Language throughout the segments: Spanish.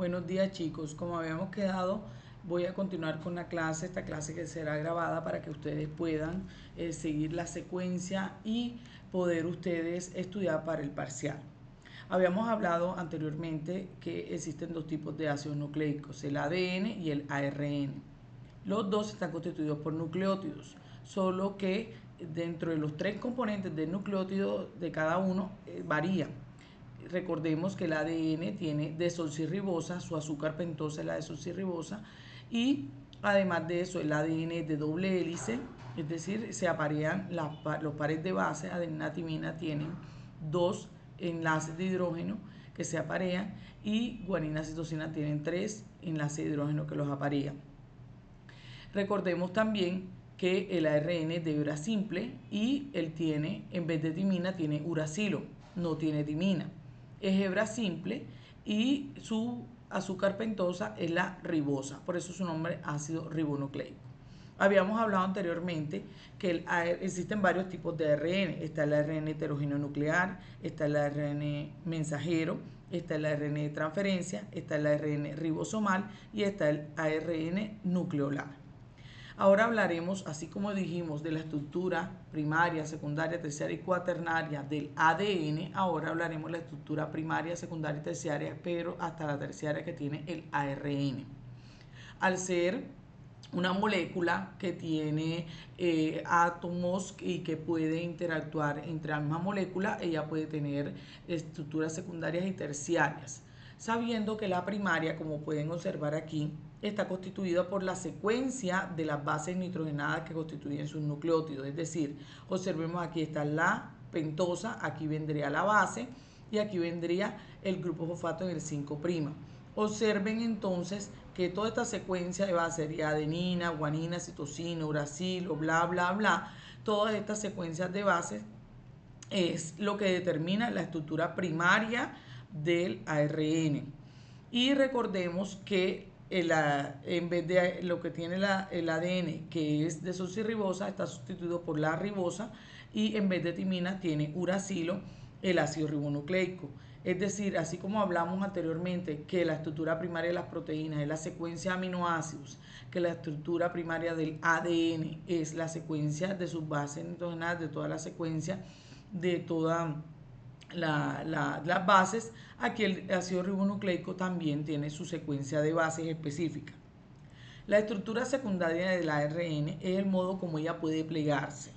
Buenos días chicos, como habíamos quedado, voy a continuar con esta clase que será grabada para que ustedes puedan seguir la secuencia y poder ustedes estudiar para el parcial. Habíamos hablado anteriormente que existen dos tipos de ácidos nucleicos, el ADN y el ARN. Los dos están constituidos por nucleótidos, solo que dentro de los tres componentes del nucleótido de cada uno varían. Recordemos que el ADN tiene desoxirribosa, su azúcar pentosa es la desoxirribosa, y además de eso el ADN es de doble hélice, es decir, se aparean los pares de base. Adenina, timina tienen dos enlaces de hidrógeno que se aparean y guanina, citosina tienen tres enlaces de hidrógeno que los aparean. Recordemos también que el ARN es de hebra simple y él tiene, en vez de timina, tiene uracilo, no tiene timina. Es hebra simple y su azúcar pentosa es la ribosa, por eso su nombre ácido ribonucleico. Habíamos hablado anteriormente que existen varios tipos de ARN. Está el ARN heterogéneo nuclear, está el ARN mensajero, está el ARN de transferencia, está el ARN ribosomal y está el ARN nucleolar. Ahora hablaremos, así como dijimos, de la estructura primaria, secundaria, terciaria y cuaternaria del ADN. Ahora hablaremos de la estructura primaria, secundaria y terciaria, pero hasta la terciaria, que tiene el ARN. Al ser una molécula que tiene átomos y que puede interactuar entre la misma molécula, ella puede tener estructuras secundarias y terciarias, sabiendo que la primaria, como pueden observar aquí, está constituida por la secuencia de las bases nitrogenadas que constituyen sus nucleótidos. Es decir, observemos, aquí está la pentosa, aquí vendría la base y aquí vendría el grupo fosfato en el 5'. Observen entonces que toda esta secuencia de base sería adenina, guanina, citosina, uracilo, bla, bla, bla. Todas estas secuencias de bases es lo que determina la estructura primaria del ARN. Y recordemos que en vez de lo que tiene el ADN, que es desoxirribosa, está sustituido por la ribosa, y en vez de timina tiene uracilo, el ácido ribonucleico. Es decir, así como hablamos anteriormente que la estructura primaria de las proteínas es la secuencia de aminoácidos, que la estructura primaria del ADN es la secuencia de sus bases nitrogenadas, de toda la secuencia, de todas las bases, aquí el ácido ribonucleico también tiene su secuencia de bases específica. La estructura secundaria del ARN es el modo como ella puede plegarse.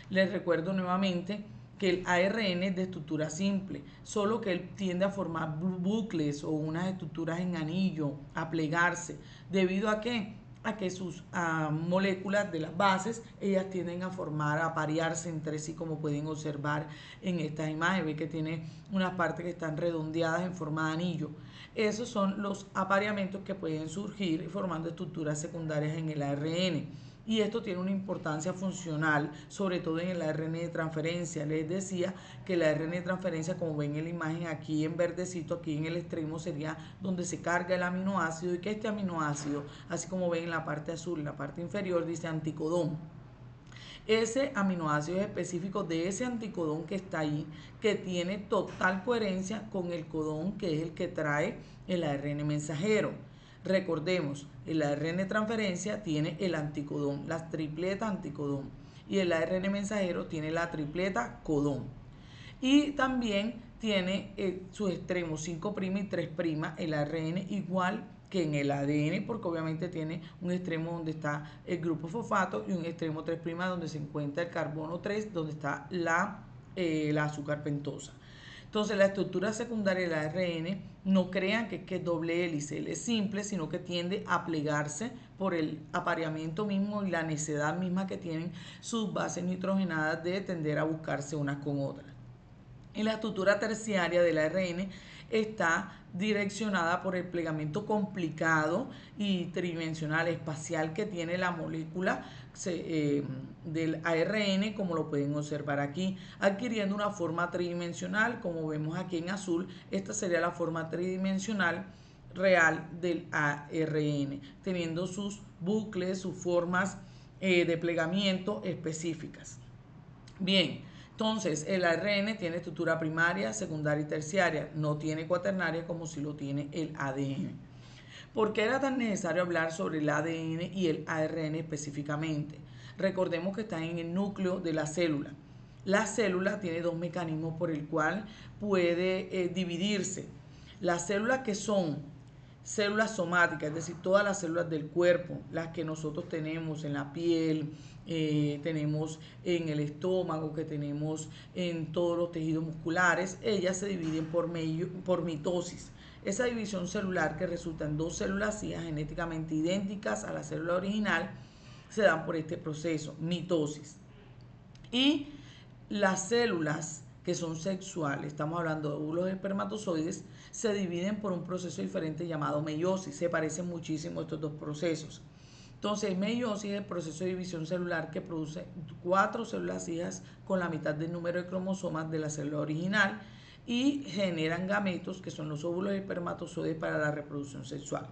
Les recuerdo nuevamente que el ARN es de estructura simple, solo que él tiende a formar bucles o unas estructuras en anillo, a plegarse. ¿Debido a qué? A que sus moléculas de las bases, ellas tienden a formar, a parearse entre sí, como pueden observar en estas imágenes. Ve que tiene unas partes que están redondeadas en forma de anillo. Esos son los apareamientos que pueden surgir formando estructuras secundarias en el ARN. Y esto tiene una importancia funcional, sobre todo en el ARN de transferencia. Les decía que el ARN de transferencia, como ven en la imagen aquí en verdecito, aquí en el extremo, sería donde se carga el aminoácido, y que este aminoácido, así como ven en la parte azul, en la parte inferior, dice anticodón. Ese aminoácido es específico de ese anticodón que está ahí, que tiene total coherencia con el codón, que es el que trae el ARN mensajero. Recordemos, el ARN de transferencia tiene el anticodón, la tripleta anticodón, y el ARN mensajero tiene la tripleta codón. Y también tiene sus extremos 5' y 3', el ARN, igual que en el ADN, porque obviamente tiene un extremo donde está el grupo fosfato y un extremo 3' donde se encuentra el carbono 3, donde está la azúcar pentosa. Entonces, la estructura secundaria del ARN, no crean que es doble hélice, él es simple, sino que tiende a plegarse por el apareamiento mismo y la necedad misma que tienen sus bases nitrogenadas de tender a buscarse unas con otras. Y la estructura terciaria del ARN está direccionada por el plegamiento complicado y tridimensional espacial que tiene la molécula del ARN, como lo pueden observar aquí, adquiriendo una forma tridimensional, como vemos aquí en azul. Esta sería la forma tridimensional real del ARN, teniendo sus bucles, sus formas de plegamiento específicas. Bien, entonces el ARN tiene estructura primaria, secundaria y terciaria, no tiene cuaternaria como si lo tiene el ADN. ¿Por qué era tan necesario hablar sobre el ADN y el ARN específicamente? Recordemos que están en el núcleo de la célula. La célula tiene dos mecanismos por el cual puede dividirse. Las células que son células somáticas, es decir, todas las células del cuerpo, las que nosotros tenemos en la piel, tenemos en el estómago, que tenemos en todos los tejidos musculares, ellas se dividen por mitosis. Esa división celular, que resulta en dos células hijas genéticamente idénticas a la célula original, se dan por este proceso, mitosis. Y las células que son sexuales, estamos hablando de óvulos espermatozoides, se dividen por un proceso diferente llamado meiosis. Se parecen muchísimo estos dos procesos. Entonces, meiosis es el proceso de división celular que produce 4 células hijas con la mitad del número de cromosomas de la célula original y generan gametos, que son los óvulos espermatozoides para la reproducción sexual.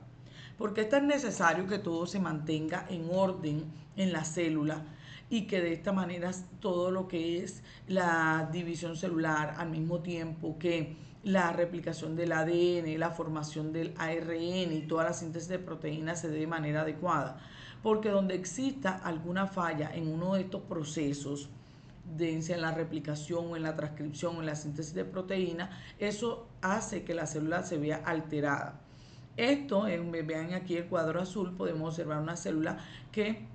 Porque es tan necesario que todo se mantenga en orden en la célula y que de esta manera todo lo que es la división celular, al mismo tiempo que la replicación del ADN, la formación del ARN y toda la síntesis de proteínas se dé de manera adecuada. Porque donde exista alguna falla en uno de estos procesos, en la replicación o en la transcripción o en la síntesis de proteínas, eso hace que la célula se vea alterada. Esto, vean aquí el cuadro azul, podemos observar una célula que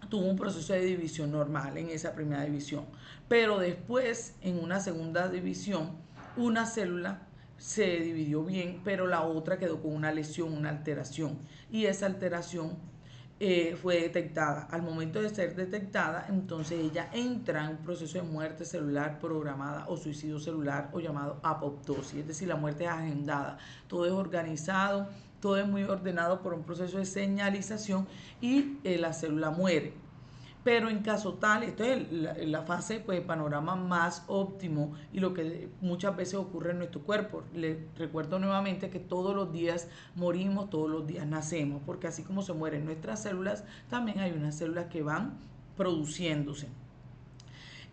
tuvo un proceso de división normal en esa primera división, pero después en una segunda división una célula se dividió bien, pero la otra quedó con una lesión, una alteración, y esa alteración fue detectada. Al momento de ser detectada, entonces ella entra en un proceso de muerte celular programada o suicidio celular, o llamado apoptosis, es decir, la muerte es agendada, todo es organizado, todo es muy ordenado por un proceso de señalización y la célula muere. Pero en caso tal, esto es la fase, pues, panorama más óptimo y lo que muchas veces ocurre en nuestro cuerpo. Les recuerdo nuevamente que todos los días morimos, todos los días nacemos, porque así como se mueren nuestras células, también hay unas células que van produciéndose.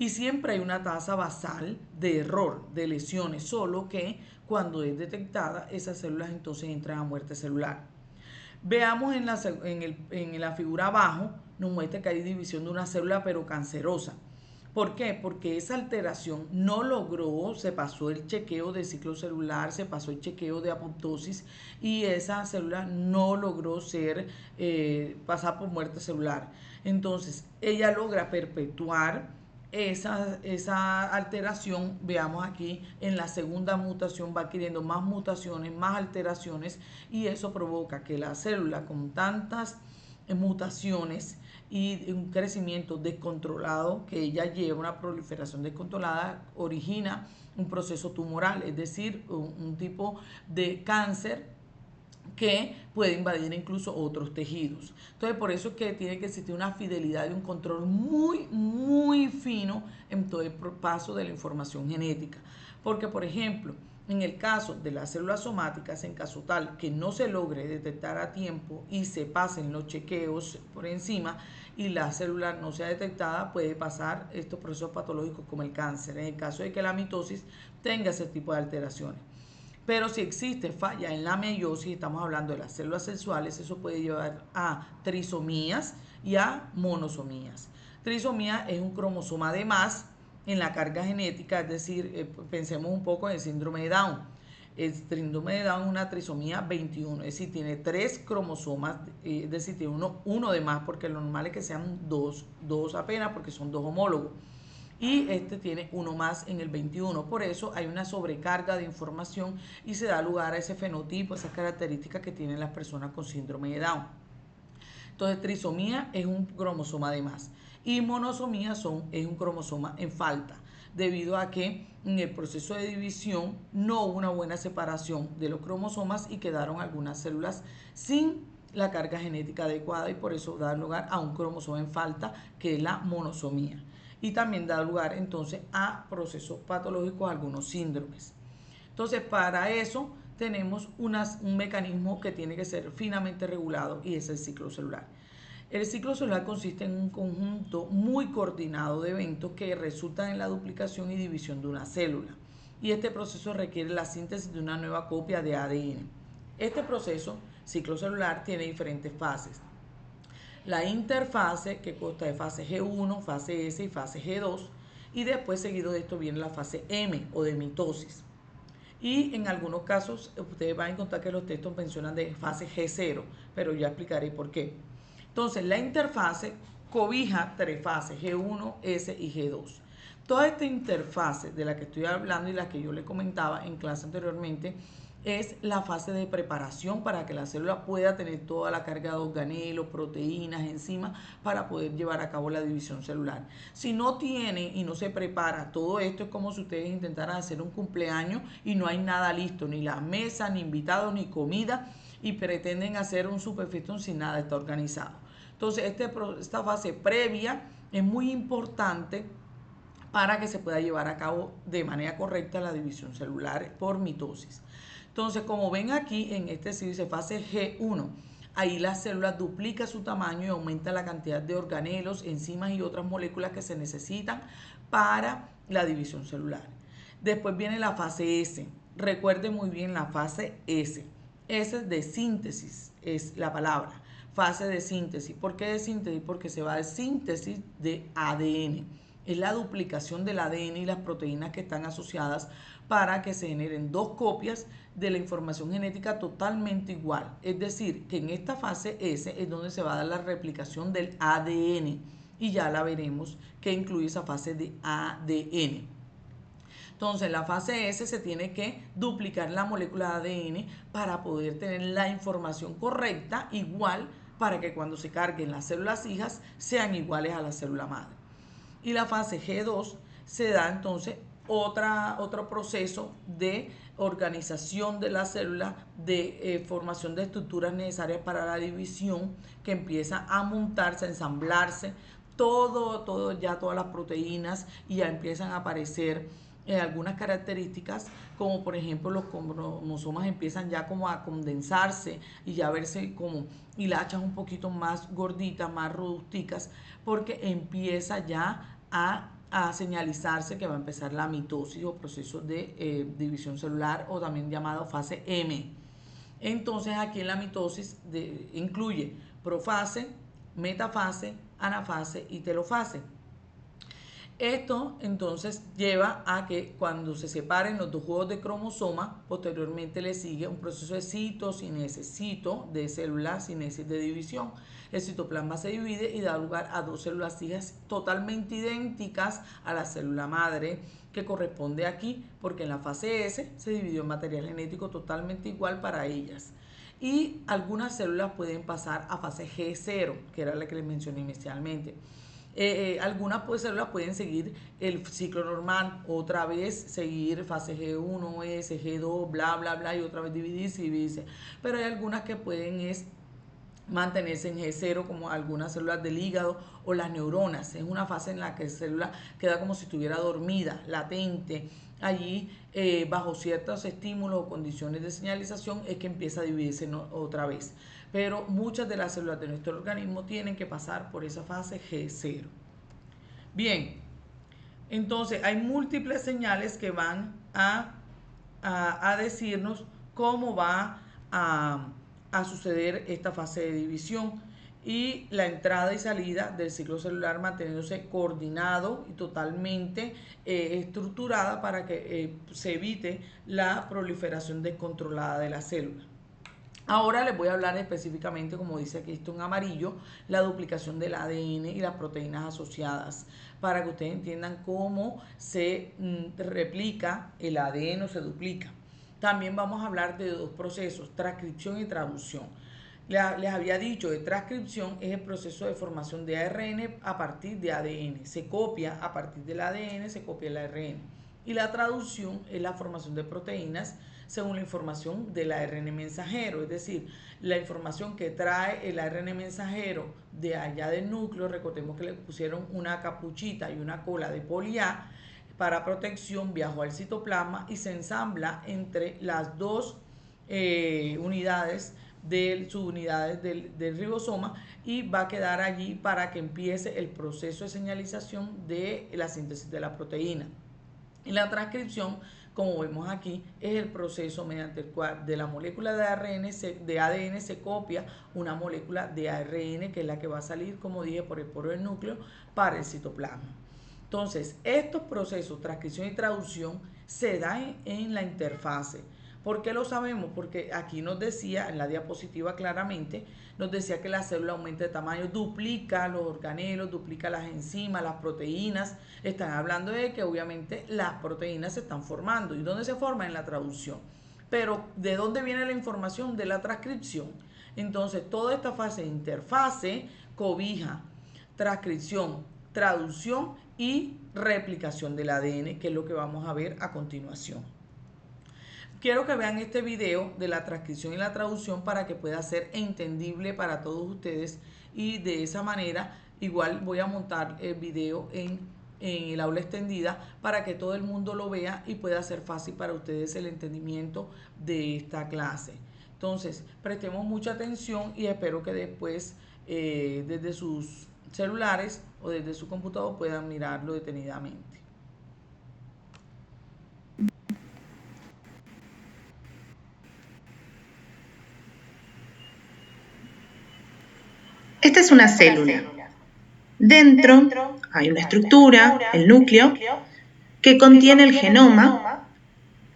Y siempre hay una tasa basal de error, de lesiones, solo que cuando es detectada, esas células entonces entran a muerte celular. Veamos en la figura abajo, nos muestra que hay división de una célula pero cancerosa. ¿Por qué? Porque esa alteración no logró, se pasó el chequeo de ciclo celular, se pasó el chequeo de apoptosis y esa célula no logró pasar por muerte celular. Entonces, ella logra perpetuar esa alteración. Veamos aquí en la segunda mutación va adquiriendo más mutaciones, más alteraciones, y eso provoca que la célula con tantas mutaciones y un crecimiento descontrolado que ella lleva, una proliferación descontrolada, origina un proceso tumoral, es decir, un tipo de cáncer que puede invadir incluso otros tejidos. Entonces, por eso es que tiene que existir una fidelidad y un control muy, muy fino en todo el paso de la información genética. Porque, por ejemplo, en el caso de las células somáticas, en caso tal que no se logre detectar a tiempo y se pasen los chequeos por encima y la célula no sea detectada, puede pasar estos procesos patológicos como el cáncer, en el caso de que la mitosis tenga ese tipo de alteraciones. Pero si existe falla en la meiosis, estamos hablando de las células sexuales, eso puede llevar a trisomías y a monosomías. Trisomía es un cromosoma de más en la carga genética, es decir, pensemos un poco en el síndrome de Down. El síndrome de Down es una trisomía 21, es decir, tiene 3 cromosomas, es decir, tiene uno de más, porque lo normal es que sean dos apenas, porque son 2 homólogos. Y este tiene uno más en el 21. Por eso hay una sobrecarga de información y se da lugar a ese fenotipo, esas características que tienen las personas con síndrome de Down. Entonces, trisomía es un cromosoma de más y monosomía es un cromosoma en falta, debido a que en el proceso de división no hubo una buena separación de los cromosomas y quedaron algunas células sin la carga genética adecuada, y por eso da lugar a un cromosoma en falta, que es la monosomía. Y también da lugar entonces a procesos patológicos, algunos síndromes. Entonces, para eso tenemos un mecanismo que tiene que ser finamente regulado, y es el ciclo celular. El ciclo celular consiste en un conjunto muy coordinado de eventos que resultan en la duplicación y división de una célula. Y este proceso requiere la síntesis de una nueva copia de ADN. Este proceso, ciclo celular, tiene diferentes fases. La interfase, que consta de fase G1, fase S y fase G2, y después seguido de esto viene la fase M o de mitosis. Y en algunos casos ustedes van a encontrar que los textos mencionan de fase G0, pero ya explicaré por qué. Entonces, la interfase cobija tres fases, G1, S y G2. Toda esta interfase de la que estoy hablando y la que yo le comentaba en clase anteriormente es la fase de preparación para que la célula pueda tener toda la carga de organelos, proteínas, enzimas para poder llevar a cabo la división celular. Si no tiene y no se prepara todo esto, es como si ustedes intentaran hacer un cumpleaños y no hay nada listo, ni la mesa, ni invitados, ni comida, y pretenden hacer un superfiestón sin nada está organizado. Entonces, esta fase previa es muy importante para que se pueda llevar a cabo de manera correcta la división celular por mitosis. Entonces, como ven aquí, en este se dice fase G1, ahí la célula duplica su tamaño y aumenta la cantidad de organelos, enzimas y otras moléculas que se necesitan para la división celular. Después viene la fase S. Recuerden muy bien la fase S. S de síntesis es la palabra. Fase de síntesis. ¿Por qué de síntesis? Porque se va de síntesis de ADN. Es la duplicación del ADN y las proteínas que están asociadas para que se generen dos copias de la información genética totalmente igual. Es decir, que en esta fase S es donde se va a dar la replicación del ADN y ya la veremos que incluye esa fase de ADN. Entonces, en la fase S se tiene que duplicar la molécula de ADN para poder tener la información correcta, igual, para que cuando se carguen las células hijas sean iguales a la célula madre. Y la fase G2 se da entonces otro proceso de organización de la célula, de formación de estructuras necesarias para la división, que empieza a montarse, a ensamblarse, todas las proteínas, y ya empiezan a aparecer algunas características, como por ejemplo los cromosomas empiezan ya como a condensarse y ya verse como hilachas un poquito más gorditas, más robusticas, porque empieza ya a señalizarse que va a empezar la mitosis o proceso de división celular, o también llamado fase M. Entonces aquí en la mitosis incluye profase, metafase, anafase y telofase. Esto entonces lleva a que cuando se separen los dos juegos de cromosoma, posteriormente le sigue un proceso de citocinesis, de células cinesis de división. El citoplasma se divide y da lugar a dos células hijas totalmente idénticas a la célula madre, que corresponde aquí, porque en la fase S se dividió en material genético totalmente igual para ellas. Y algunas células pueden pasar a fase G0, que era la que les mencioné inicialmente. Algunas células pueden seguir el ciclo normal, otra vez seguir fase G1, S, G2, bla, bla, bla, y otra vez dividirse. Pero hay algunas que pueden mantenerse en G0, como algunas células del hígado o las neuronas. Es una fase en la que la célula queda como si estuviera dormida, latente. Allí, bajo ciertos estímulos o condiciones de señalización, es que empieza a dividirse otra vez. Pero muchas de las células de nuestro organismo tienen que pasar por esa fase G0. Bien, entonces hay múltiples señales que van a decirnos cómo va a suceder esta fase de división, y la entrada y salida del ciclo celular manteniéndose coordinado y totalmente estructurada para que se evite la proliferación descontrolada de la célula. Ahora les voy a hablar específicamente, como dice aquí esto en amarillo, la duplicación del ADN y las proteínas asociadas, para que ustedes entiendan cómo se replica el ADN o se duplica. También vamos a hablar de dos procesos, transcripción y traducción. Les había dicho que transcripción es el proceso de formación de ARN a partir de ADN. Se copia a partir del ADN, se copia el ARN. Y la traducción es la formación de proteínas según la información del ARN mensajero, es decir, la información que trae el ARN mensajero de allá del núcleo. Recordemos que le pusieron una capuchita y una cola de poli A para protección, viajó al citoplasma y se ensambla entre las dos unidades subunidades del ribosoma, y va a quedar allí para que empiece el proceso de señalización de la síntesis de la proteína. Y la transcripción como vemos aquí, es el proceso mediante el cual de la molécula de ADN se copia una molécula de ARN, que es la que va a salir, como dije, por el poro del núcleo para el citoplasma. Entonces, estos procesos, transcripción y traducción, se dan en la interfase. ¿Por qué lo sabemos? Porque aquí nos decía, en la diapositiva claramente, nos decía que la célula aumenta de tamaño, duplica los organelos, duplica las enzimas, las proteínas. Están hablando de que obviamente las proteínas se están formando. ¿Y dónde se forman? En la traducción. Pero ¿de dónde viene la información? De la transcripción. Entonces, toda esta fase de interfase cobija transcripción, traducción y replicación del ADN, que es lo que vamos a ver a continuación. Quiero que vean este video de la transcripción y la traducción para que pueda ser entendible para todos ustedes, y de esa manera igual voy a montar el video en el aula extendida para que todo el mundo lo vea y pueda ser fácil para ustedes el entendimiento de esta clase. Entonces, prestemos mucha atención y espero que después desde sus celulares o desde su computador puedan mirarlo detenidamente. Esta es una célula. Dentro hay una estructura, el núcleo, que contiene el genoma,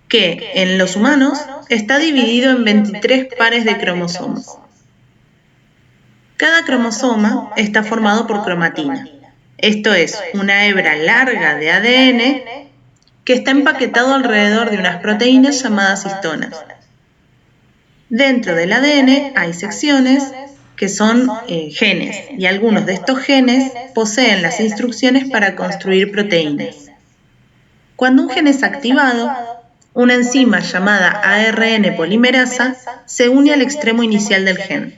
que en los humanos está dividido en 23 pares de cromosomas. Cada cromosoma está formado por cromatina. Esto es una hebra larga de ADN que está empaquetado alrededor de unas proteínas llamadas histonas. Dentro del ADN hay secciones que son genes, y algunos de estos genes poseen las instrucciones para construir proteínas. Cuando un gen es activado, una enzima llamada ARN polimerasa se une al extremo inicial del gen.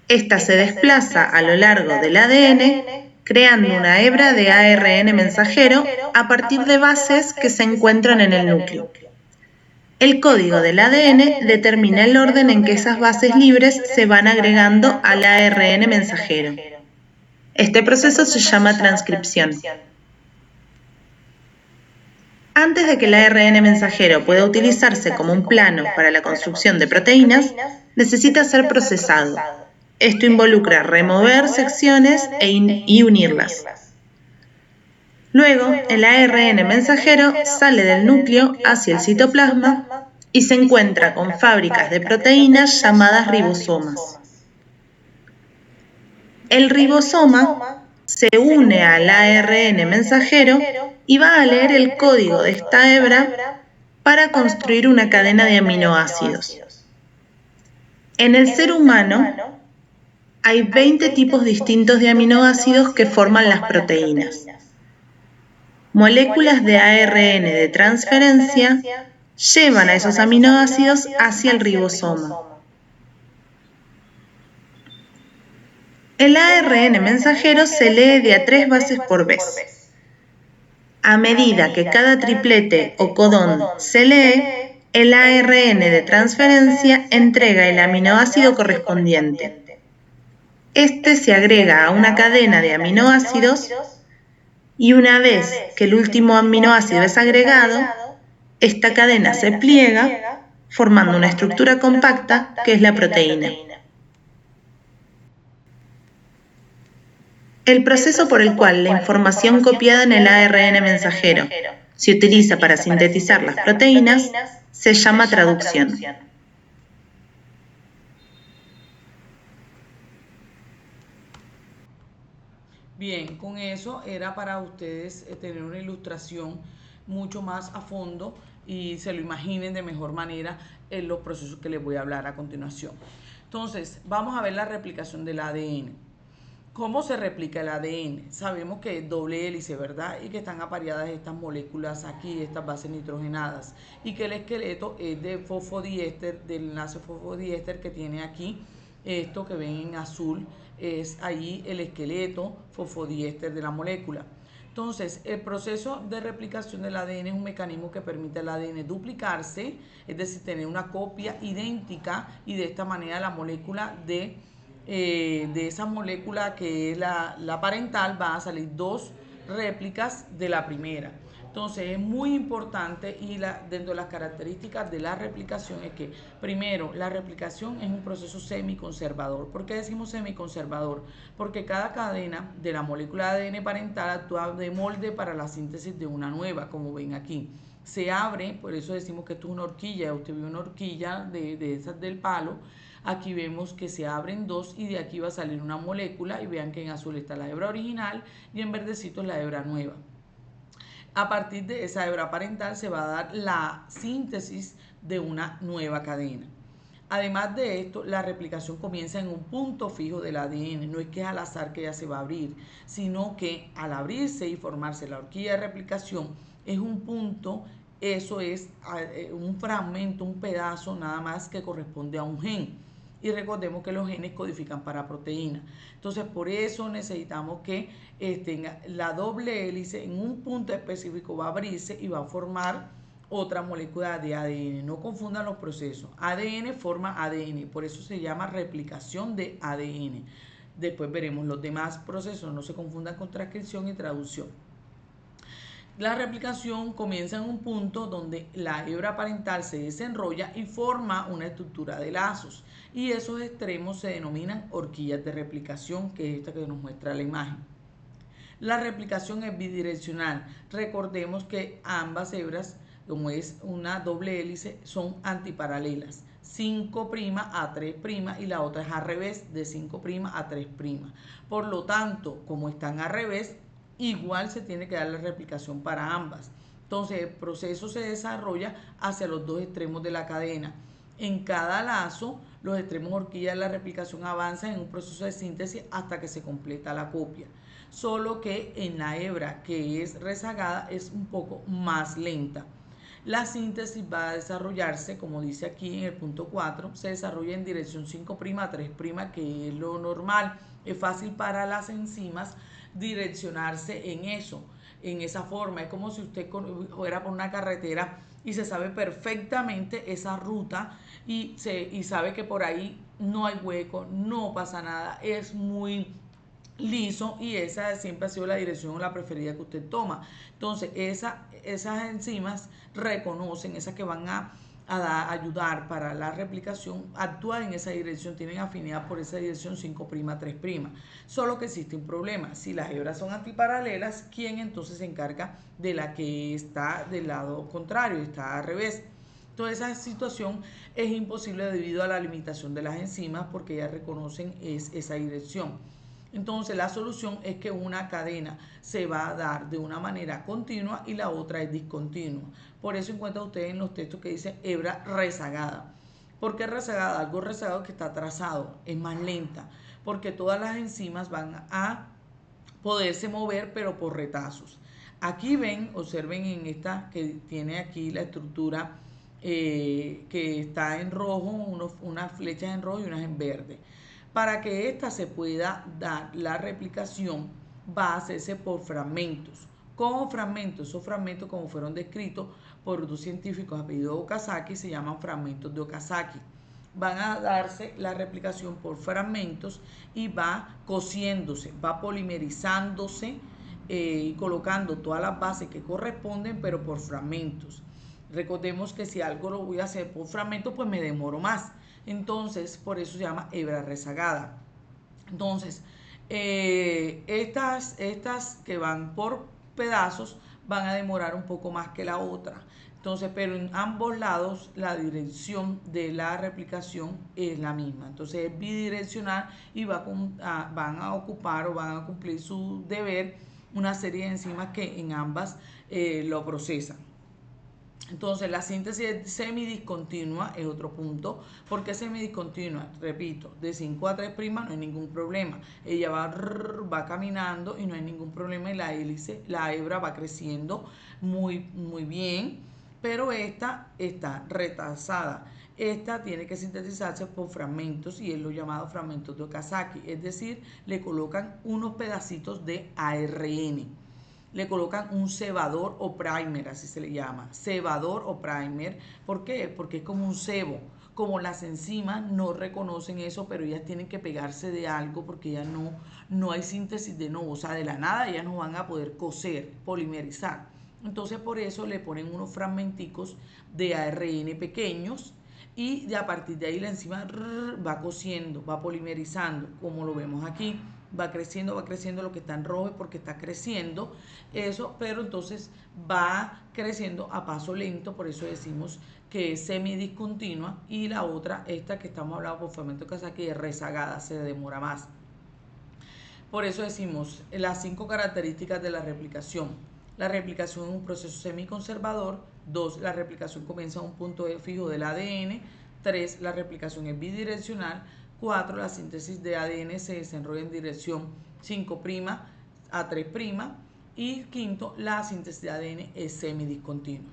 Esta se desplaza a lo largo del ADN, creando una hebra de ARN mensajero a partir de bases que se encuentran en el núcleo. El código del ADN determina el orden en que esas bases libres se van agregando al ARN mensajero. Este proceso se llama transcripción. Antes de que el ARN mensajero pueda utilizarse como un plano para la construcción de proteínas, necesita ser procesado. Esto involucra remover secciones y unirlas. Luego, el ARN mensajero sale del núcleo hacia el citoplasma y se encuentra con fábricas de proteínas llamadas ribosomas. El ribosoma se une al ARN mensajero y va a leer el código de esta hebra para construir una cadena de aminoácidos. En el ser humano hay 20 tipos distintos de aminoácidos que forman las proteínas. Moléculas de ARN de transferencia llevan a esos aminoácidos hacia el ribosoma. El ARN mensajero se lee de a 3 bases por vez. A medida que cada triplete o codón se lee, el ARN de transferencia entrega el aminoácido correspondiente. Este se agrega a una cadena de aminoácidos y una vez que el último aminoácido es agregado, esta cadena se pliega formando una estructura compacta que es la proteína. El proceso por el cual la información copiada en el ARN mensajero se utiliza para sintetizar las proteínas se llama traducción. Bien, con eso era para ustedes tener una ilustración mucho más a fondo y se lo imaginen de mejor manera en los procesos que les voy a hablar a continuación. Entonces, vamos a ver la replicación del ADN. ¿Cómo se replica el ADN? Sabemos que es doble hélice, ¿verdad? Y que están apareadas estas moléculas aquí, estas bases nitrogenadas. Y que el esqueleto es de fosfodiéster, del enlace fosfodiéster que tiene aquí. Esto que ven en azul es ahí el esqueleto fosfodiéster de la molécula. Entonces, el proceso de replicación del ADN es un mecanismo que permite al ADN duplicarse, es decir, tener una copia idéntica, y de esta manera la molécula de esa molécula que es la parental va a salir 2 réplicas de la primera. Entonces es muy importante y dentro de las características de la replicación es que, primero, la replicación es un proceso semiconservador. ¿Por qué decimos semiconservador? Porque cada cadena de la molécula de ADN parental actúa de molde para la síntesis de una nueva, como ven aquí. Se abre, por eso decimos que esto es una horquilla. Usted ve una horquilla de esas del palo. Aquí vemos que se abren dos y de aquí va a salir una molécula y vean que en azul está la hebra original y en verdecito es la hebra nueva. A partir de esa hebra parental se va a dar la síntesis de una nueva cadena. Además de esto, la replicación comienza en un punto fijo del ADN. No es que es al azar que ya se va a abrir, sino que al abrirse y formarse la horquilla de replicación es un punto, eso es un fragmento, un pedazo nada más que corresponde a un gen. Y recordemos que los genes codifican para proteínas. Entonces, por eso necesitamos que la doble hélice en un punto específico va a abrirse y va a formar otra molécula de ADN. No confundan los procesos. ADN forma ADN, por eso se llama replicación de ADN. Después veremos los demás procesos, no se confundan con transcripción y traducción. La replicación comienza en un punto donde la hebra parental se desenrolla y forma una estructura de lazos. Y esos extremos se denominan horquillas de replicación, que es esta que nos muestra la imagen. La replicación es bidireccional. Recordemos que ambas hebras, como es una doble hélice, son antiparalelas. 5' a 3' y la otra es al revés, de 5' a 3'. Por lo tanto, como están al revés, igual se tiene que dar la replicación para ambas. Entonces el proceso se desarrolla hacia los dos extremos de la cadena. En cada lazo, los extremos horquilla de la replicación avanzan en un proceso de síntesis hasta que se completa la copia. Solo que en la hebra que es rezagada es un poco más lenta. La síntesis va a desarrollarse, como dice aquí en el punto 4, se desarrolla en dirección 5' a 3', que es lo normal. Es fácil para las enzimas direccionarse en eso, en esa forma. Es como si usted fuera por una carretera y se sabe perfectamente esa ruta y sabe que por ahí no hay hueco, no pasa nada, es muy liso y esa siempre ha sido la dirección o la preferida que usted toma. Entonces esas enzimas reconocen, esas que van a ayudar para la replicación, actúan en esa dirección, tienen afinidad por esa dirección 5', 3'. Solo que existe un problema: si las hebras son antiparalelas, ¿quién entonces se encarga de la que está del lado contrario, está al revés? Toda esa situación es imposible debido a la limitación de las enzimas, porque ellas reconocen esa dirección. Entonces la solución es que una cadena se va a dar de una manera continua y la otra es discontinua. Por eso encuentran ustedes en los textos que dice hebra rezagada. ¿Por qué rezagada? Algo rezagado que está atrasado, es más lenta, porque todas las enzimas van a poderse mover pero por retazos. Aquí ven, observen en esta que tiene aquí la estructura que está en rojo, unas flechas en rojo y unas en verde. Para que esta se pueda dar la replicación, va a hacerse por fragmentos. ¿Cómo fragmentos? Esos fragmentos, como fueron descritos por dos científicos apellido Okazaki, se llaman fragmentos de Okazaki. Van a darse la replicación por fragmentos y va cosiéndose, va polimerizándose y colocando todas las bases que corresponden, pero por fragmentos. Recordemos que si algo lo voy a hacer por fragmentos, pues me demoro más. Entonces, por eso se llama hebra rezagada. Entonces, estas que van por pedazos van a demorar un poco más que la otra. Entonces, pero en ambos lados la dirección de la replicación es la misma. Entonces es bidireccional y van a ocupar o van a cumplir su deber una serie de enzimas que en ambas lo procesan. Entonces la síntesis semidiscontinua es otro punto. ¿Por qué semidiscontinua? Repito, de 5 a 3' no hay ningún problema. Ella va caminando y no hay ningún problema, y la hélice, la hebra va creciendo muy, muy bien, pero esta está retrasada. Esta tiene que sintetizarse por fragmentos y es lo llamado fragmentos de Okazaki, es decir, le colocan unos pedacitos de ARN. Le colocan un cebador o primer, así se le llama, cebador o primer. ¿Por qué? Porque es como un cebo. Como las enzimas no reconocen eso, pero ellas tienen que pegarse de algo porque ya no hay síntesis de nuevo, o sea, de la nada ellas no van a poder coser, polimerizar. Entonces por eso le ponen unos fragmenticos de ARN pequeños y a partir de ahí la enzima va cociendo, va polimerizando, como lo vemos aquí. Va creciendo, lo que está en rojo es porque está creciendo eso, pero entonces va creciendo a paso lento, por eso decimos que es semidiscontinua, y la otra, esta que estamos hablando por fermento Kawasaki, es rezagada, se demora más. Por eso decimos las 5 características de la replicación. La replicación es un proceso semiconservador. 2, la replicación comienza a un punto fijo del ADN. 3, la replicación es bidireccional. 4, la síntesis de ADN se desenrolla en dirección 5' a 3'. Y quinto, la síntesis de ADN es semidiscontinua.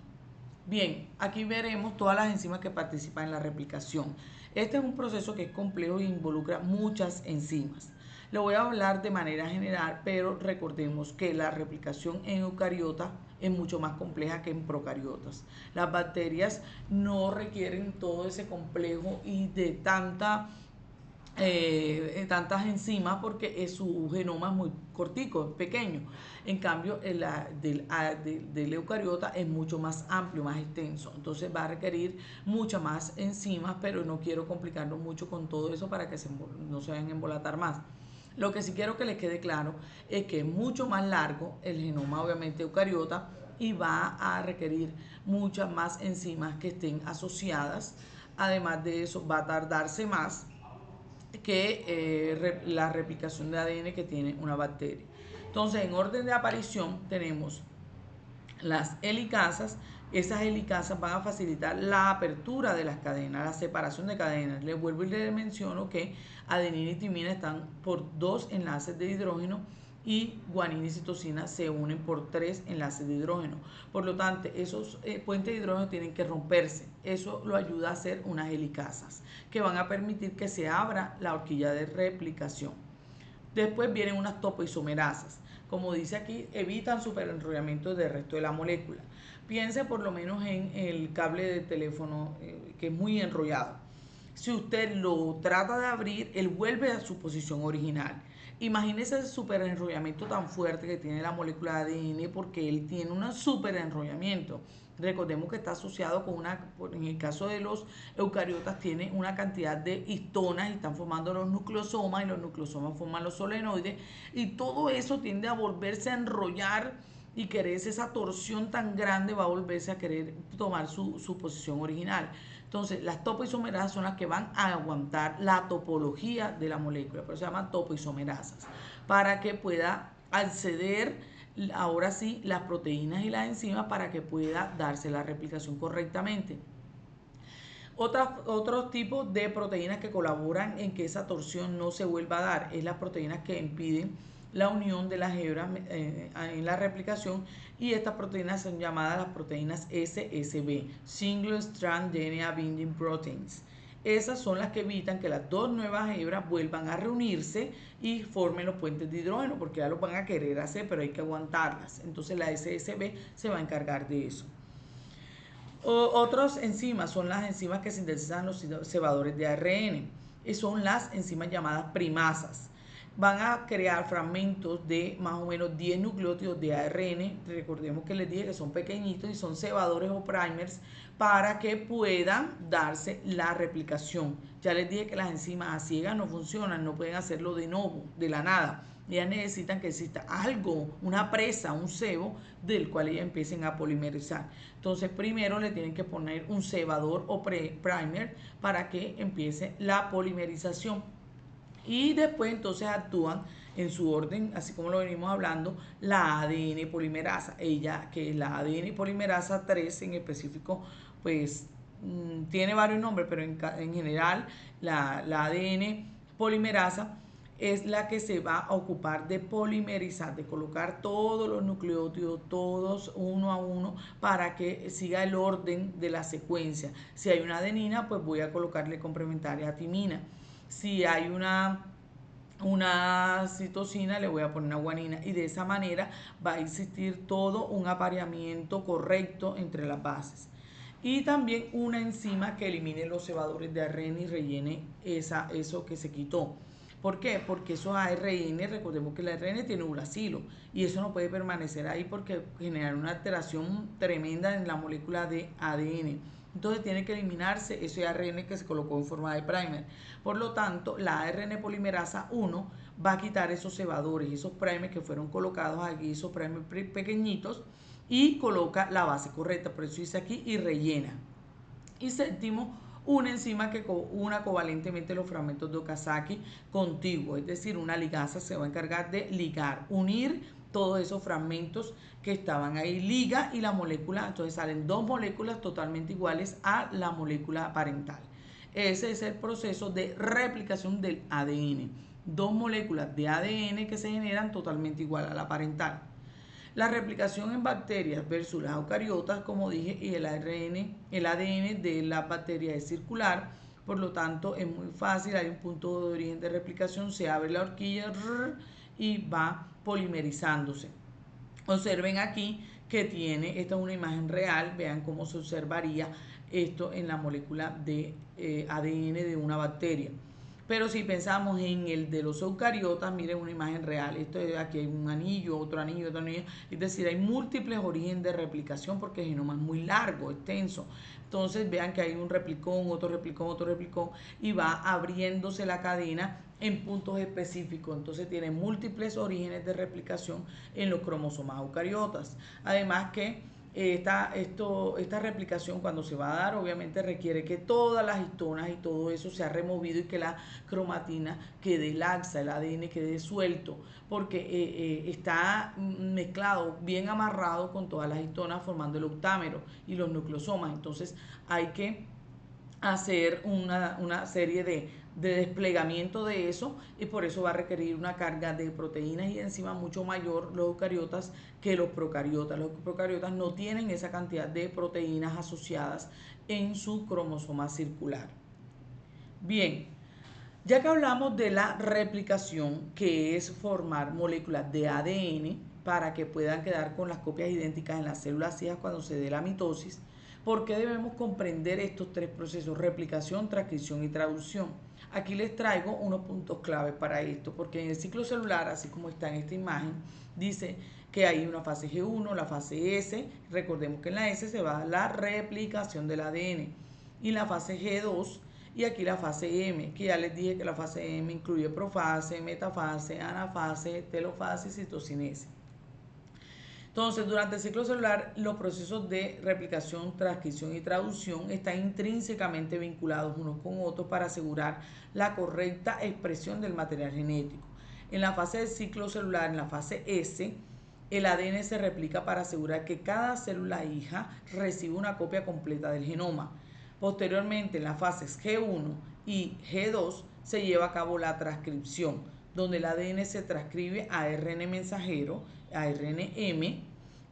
Bien, aquí veremos todas las enzimas que participan en la replicación. Este es un proceso que es complejo e involucra muchas enzimas. Lo voy a hablar de manera general, pero recordemos que la replicación en eucariotas es mucho más compleja que en procariotas. Las bacterias no requieren todo ese complejo y de tantas enzimas porque su genoma es muy cortico, es pequeño. En cambio, del eucariota es mucho más amplio, más extenso. Entonces va a requerir muchas más enzimas, pero no quiero complicarnos mucho con todo eso para que no se vayan a embolatar más. Lo que sí quiero que les quede claro es que es mucho más largo el genoma, obviamente, eucariota, y va a requerir muchas más enzimas que estén asociadas. Además de eso, va a tardarse más que la replicación de ADN que tiene una bacteria. Entonces, en orden de aparición tenemos las helicasas. Esas helicasas van a facilitar la apertura de las cadenas, la separación de cadenas. Les vuelvo y les menciono que adenina y timina están por 2 enlaces de hidrógeno y guanina y citosina se unen por 3 enlaces de hidrógeno. Por lo tanto, esos puentes de hidrógeno tienen que romperse. Eso lo ayuda a hacer unas helicasas que van a permitir que se abra la horquilla de replicación. Después vienen unas topoisomerasas. Como dice aquí, evitan superenrollamiento del resto de la molécula. Piense por lo menos en el cable de teléfono que es muy enrollado. Si usted lo trata de abrir, él vuelve a su posición original. Imagínese el superenrollamiento tan fuerte que tiene la molécula de ADN porque él tiene un superenrollamiento. Recordemos que está asociado con en el caso de los eucariotas, tiene una cantidad de histonas y están formando los nucleosomas y los nucleosomas forman los solenoides y todo eso tiende a volverse a enrollar y quererse esa torsión tan grande, va a volverse a querer tomar su posición original. Entonces, las topoisomerasas son las que van a aguantar la topología de la molécula, por eso se llaman topoisomerasas, para que pueda acceder ahora sí las proteínas y las enzimas para que pueda darse la replicación correctamente. Otros tipos de proteínas que colaboran en que esa torsión no se vuelva a dar es las proteínas que impiden la unión de las hebras en la replicación, y estas proteínas son llamadas las proteínas SSB, Single Strand DNA Binding Proteins. Esas son las que evitan que las dos nuevas hebras vuelvan a reunirse y formen los puentes de hidrógeno, porque ya lo van a querer hacer, pero hay que aguantarlas. Entonces la SSB se va a encargar de eso. Otras enzimas son las enzimas que sintetizan los cebadores de ARN, y son las enzimas llamadas primasas. Van a crear fragmentos de más o menos 10 nucleótidos de ARN. Recordemos que les dije que son pequeñitos y son cebadores o primers para que puedan darse la replicación. Ya les dije que las enzimas a ciegas no funcionan, no pueden hacerlo de nuevo, de la nada. Ellas necesitan que exista algo, una presa, un cebo del cual ellas empiecen a polimerizar. Entonces primero le tienen que poner un cebador o primer para que empiece la polimerización. Y después entonces actúan en su orden, así como lo venimos hablando, la ADN polimerasa. Ella, que es la ADN polimerasa 3 en específico, pues tiene varios nombres, pero en general la ADN polimerasa es la que se va a ocupar de polimerizar, de colocar todos los nucleótidos, todos uno a uno, para que siga el orden de la secuencia. Si hay una adenina, pues voy a colocarle complementaria a timina. Si hay una citosina, le voy a poner una guanina, y de esa manera va a existir todo un apareamiento correcto entre las bases. Y también una enzima que elimine los cebadores de ARN y rellene eso que se quitó. ¿Por qué? Porque esos ARN, recordemos que el ARN tiene uracilo y eso no puede permanecer ahí porque genera una alteración tremenda en la molécula de ADN. Entonces tiene que eliminarse ese ARN que se colocó en forma de primer. Por lo tanto, la ARN polimerasa 1 va a quitar esos cebadores, esos primers que fueron colocados aquí, esos primers pequeñitos, y coloca la base correcta. Por eso dice aquí y rellena. Y séptimo, una enzima que una covalentemente los fragmentos de Okazaki contiguos, es decir, una ligasa se va a encargar de ligar, unir todos esos fragmentos que estaban ahí, liga y la molécula, entonces salen dos moléculas totalmente iguales a la molécula parental. Ese es el proceso de replicación del ADN. Dos moléculas de ADN que se generan totalmente igual a la parental. La replicación en bacterias versus las eucariotas, como dije, y el ADN de la bacteria es circular, por lo tanto es muy fácil, hay un punto de origen de replicación, se abre la horquilla y va polimerizándose. Observen aquí que tiene, esta es una imagen real, vean cómo se observaría esto en la molécula de ADN de una bacteria. Pero si pensamos en el de los eucariotas, miren una imagen real. Esto es, aquí hay un anillo, otro anillo, otro anillo. Es decir, hay múltiples orígenes de replicación porque el genoma es muy largo, extenso. Entonces vean que hay un replicón, otro replicón, otro replicón y va abriéndose la cadena en puntos específicos. Entonces tiene múltiples orígenes de replicación en los cromosomas eucariotas. Además que esta replicación cuando se va a dar obviamente requiere que todas las histonas y todo eso sea removido y que la cromatina quede laxa, el ADN quede suelto, porque está mezclado, bien amarrado con todas las histonas formando el octámero y los nucleosomas. Entonces hay que hacer una serie de desplegamiento de eso y por eso va a requerir una carga de proteínas y enzimas mucho mayor los eucariotas que los procariotas. Los procariotas no tienen esa cantidad de proteínas asociadas en su cromosoma circular. Bien, ya que hablamos de la replicación, que es formar moléculas de ADN para que puedan quedar con las copias idénticas en las células hijas cuando se dé la mitosis, ¿por qué debemos comprender estos tres procesos? Replicación, transcripción y traducción. Aquí les traigo unos puntos claves para esto, porque en el ciclo celular, así como está en esta imagen, dice que hay una fase G1, la fase S, recordemos que en la S se va a dar la replicación del ADN, y la fase G2, y aquí la fase M, que ya les dije que la fase M incluye profase, metafase, anafase, telofase y citocinese. Entonces, durante el ciclo celular, los procesos de replicación, transcripción y traducción están intrínsecamente vinculados unos con otros para asegurar la correcta expresión del material genético. En la fase del ciclo celular, en la fase S, el ADN se replica para asegurar que cada célula hija recibe una copia completa del genoma. Posteriormente, en las fases G1 y G2 se lleva a cabo la transcripción, donde el ADN se transcribe a ARN mensajero, ARNM,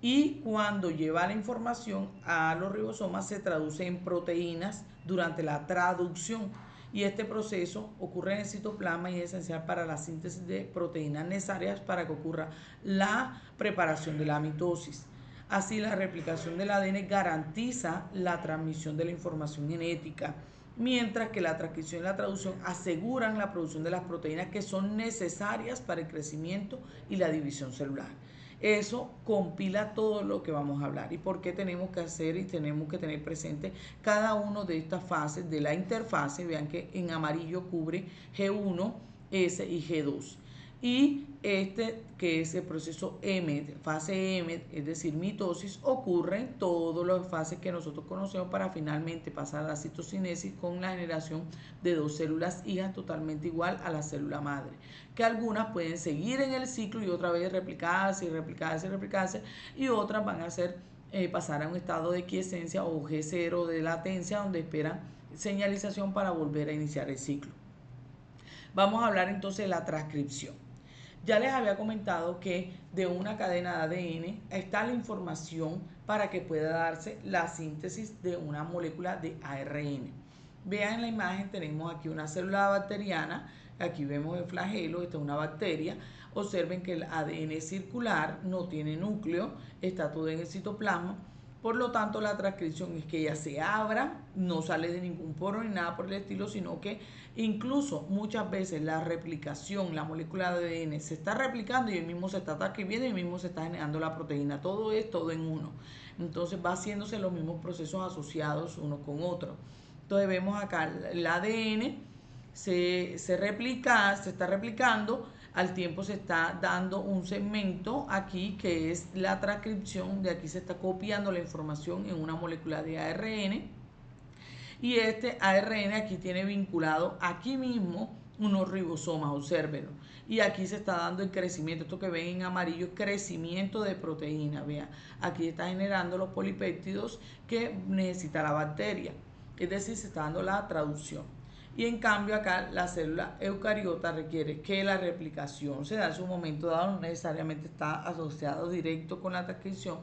y cuando lleva la información a los ribosomas se traduce en proteínas durante la traducción. Y este proceso ocurre en el citoplasma y es esencial para la síntesis de proteínas necesarias para que ocurra la preparación de la mitosis. Así, la replicación del ADN garantiza la transmisión de la información genética, mientras que la transcripción y la traducción aseguran la producción de las proteínas que son necesarias para el crecimiento y la división celular. Eso compila todo lo que vamos a hablar y por qué tenemos que hacer y tenemos que tener presente cada una de estas fases de la interfase. Vean que en amarillo cubre G1, S y G2. Y este, que es el proceso M, fase M, es decir, mitosis, ocurre en todas las fases que nosotros conocemos para finalmente pasar a la citocinesis con la generación de dos células hijas totalmente igual a la célula madre, que algunas pueden seguir en el ciclo y otra vez replicarse y replicarse y replicarse, y otras van a pasar a un estado de quiescencia o G0 de latencia, donde esperan señalización para volver a iniciar el ciclo. Vamos a hablar entonces de la transcripción. Ya les había comentado que de una cadena de ADN está la información para que pueda darse la síntesis de una molécula de ARN. Vean en la imagen, tenemos aquí una célula bacteriana, aquí vemos el flagelo, esta es una bacteria. Observen que el ADN es circular, no tiene núcleo, está todo en el citoplasma, Por lo tanto, la transcripción es que ella se abra, no sale de ningún poro ni nada por el estilo, sino que incluso muchas veces la replicación, la molécula de ADN se está replicando y el mismo se está transcribiendo y el mismo se está generando la proteína. Todo es todo en uno. Entonces va haciéndose los mismos procesos asociados uno con otro. Entonces vemos acá el ADN se está replicando, al tiempo se está dando un segmento aquí que es la transcripción, de aquí se está copiando la información en una molécula de ARN y este ARN aquí tiene vinculado aquí mismo unos ribosomas, obsérvenlo. Y aquí se está dando el crecimiento, esto que ven en amarillo es crecimiento de proteína, vean, aquí está generando los polipéptidos que necesita la bacteria, es decir, se está dando la traducción. Y en cambio acá la célula eucariota requiere que la replicación se da en su momento dado, no necesariamente está asociado directo con la transcripción.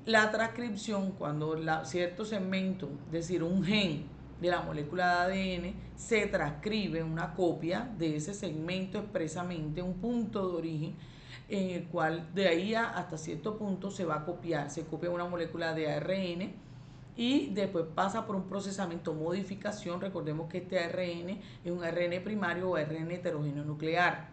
La transcripción, cuando cierto segmento, es decir, un gen de la molécula de ADN, se transcribe una copia de ese segmento expresamente, un punto de origen, en el cual de ahí hasta cierto punto se va a copiar, se copia una molécula de ARN y después pasa por un procesamiento, modificación. Recordemos que este ARN es un ARN primario o ARN heterogéneo nuclear,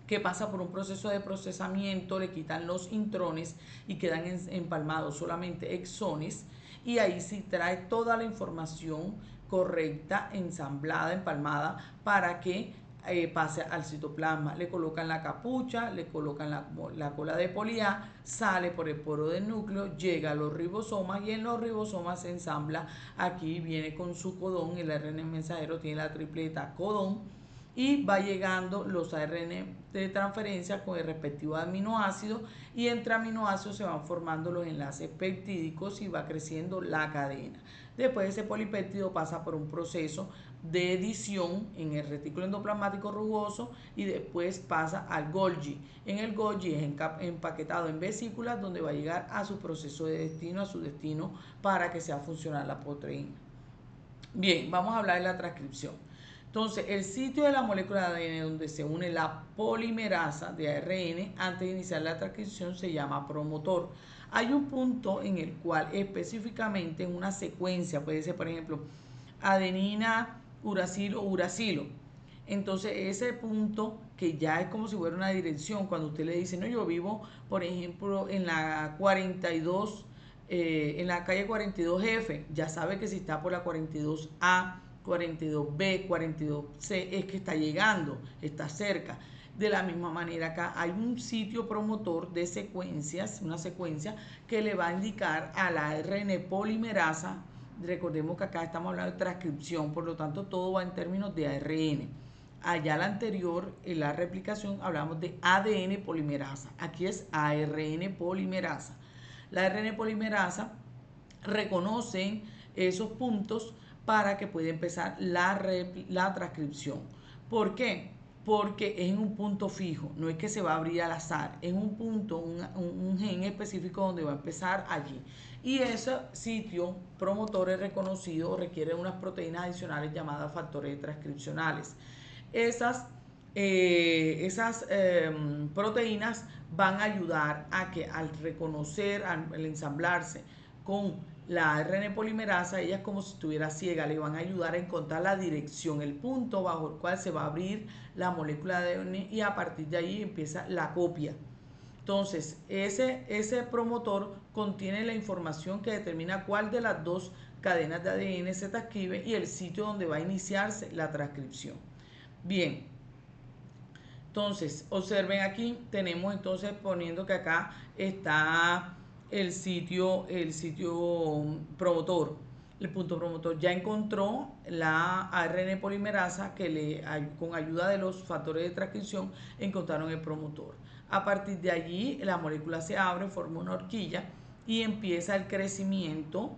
que pasa por un proceso de procesamiento, le quitan los intrones y quedan empalmados solamente exones, y ahí sí trae toda la información correcta, ensamblada, empalmada, para que pase al citoplasma. Le colocan la capucha, le colocan la cola de poli A, sale por el poro del núcleo, llega a los ribosomas y en los ribosomas se ensambla. Aquí viene con su codón, el ARN mensajero tiene la tripleta codón, y va llegando los ARN de transferencia con el respectivo aminoácido, y entre aminoácidos se van formando los enlaces peptídicos y va creciendo la cadena. Después ese polipéptido pasa por un proceso de edición en el retículo endoplasmático rugoso y después pasa al Golgi. En el Golgi es empaquetado en vesículas, donde va a llegar a su proceso de destino, a su destino, para que sea funcional la proteína. Bien, vamos a hablar de la transcripción. Entonces, el sitio de la molécula de ADN donde se une la polimerasa de ARN antes de iniciar la transcripción se llama promotor. Hay un punto en el cual específicamente en una secuencia, puede ser por ejemplo adenina, uracilo, uracilo. Entonces ese punto que ya es como si fuera una dirección, cuando usted le dice, no, yo vivo por ejemplo en la 42, en la calle 42F, ya sabe que si está por la 42A, 42B, 42C, es que está llegando, está cerca. De la misma manera acá hay un sitio promotor de secuencias, una secuencia que le va a indicar a la ARN polimerasa. Recordemos que acá estamos hablando de transcripción, por lo tanto todo va en términos de ARN. Allá la anterior, en la replicación, hablamos de ADN polimerasa. Aquí es ARN polimerasa. La ARN polimerasa reconoce esos puntos para que pueda empezar la transcripción. ¿Por qué? Porque es en un punto fijo, no es que se va a abrir al azar, es un punto, un gen específico donde va a empezar allí. Y ese sitio promotor es reconocido o requiere unas proteínas adicionales llamadas factores transcripcionales. Esas proteínas van a ayudar a que al reconocer, al ensamblarse con la ARN polimerasa, ella es como si estuviera ciega, le van a ayudar a encontrar la dirección, el punto bajo el cual se va a abrir la molécula de ADN y a partir de ahí empieza la copia. Entonces, ese promotor contiene la información que determina cuál de las dos cadenas de ADN se transcribe y el sitio donde va a iniciarse la transcripción. Bien, entonces observen aquí, tenemos entonces poniendo que acá está el sitio promotor. El punto promotor ya encontró la ARN polimerasa que con ayuda de los factores de transcripción encontraron el promotor. A partir de allí la molécula se abre, forma una horquilla y empieza el crecimiento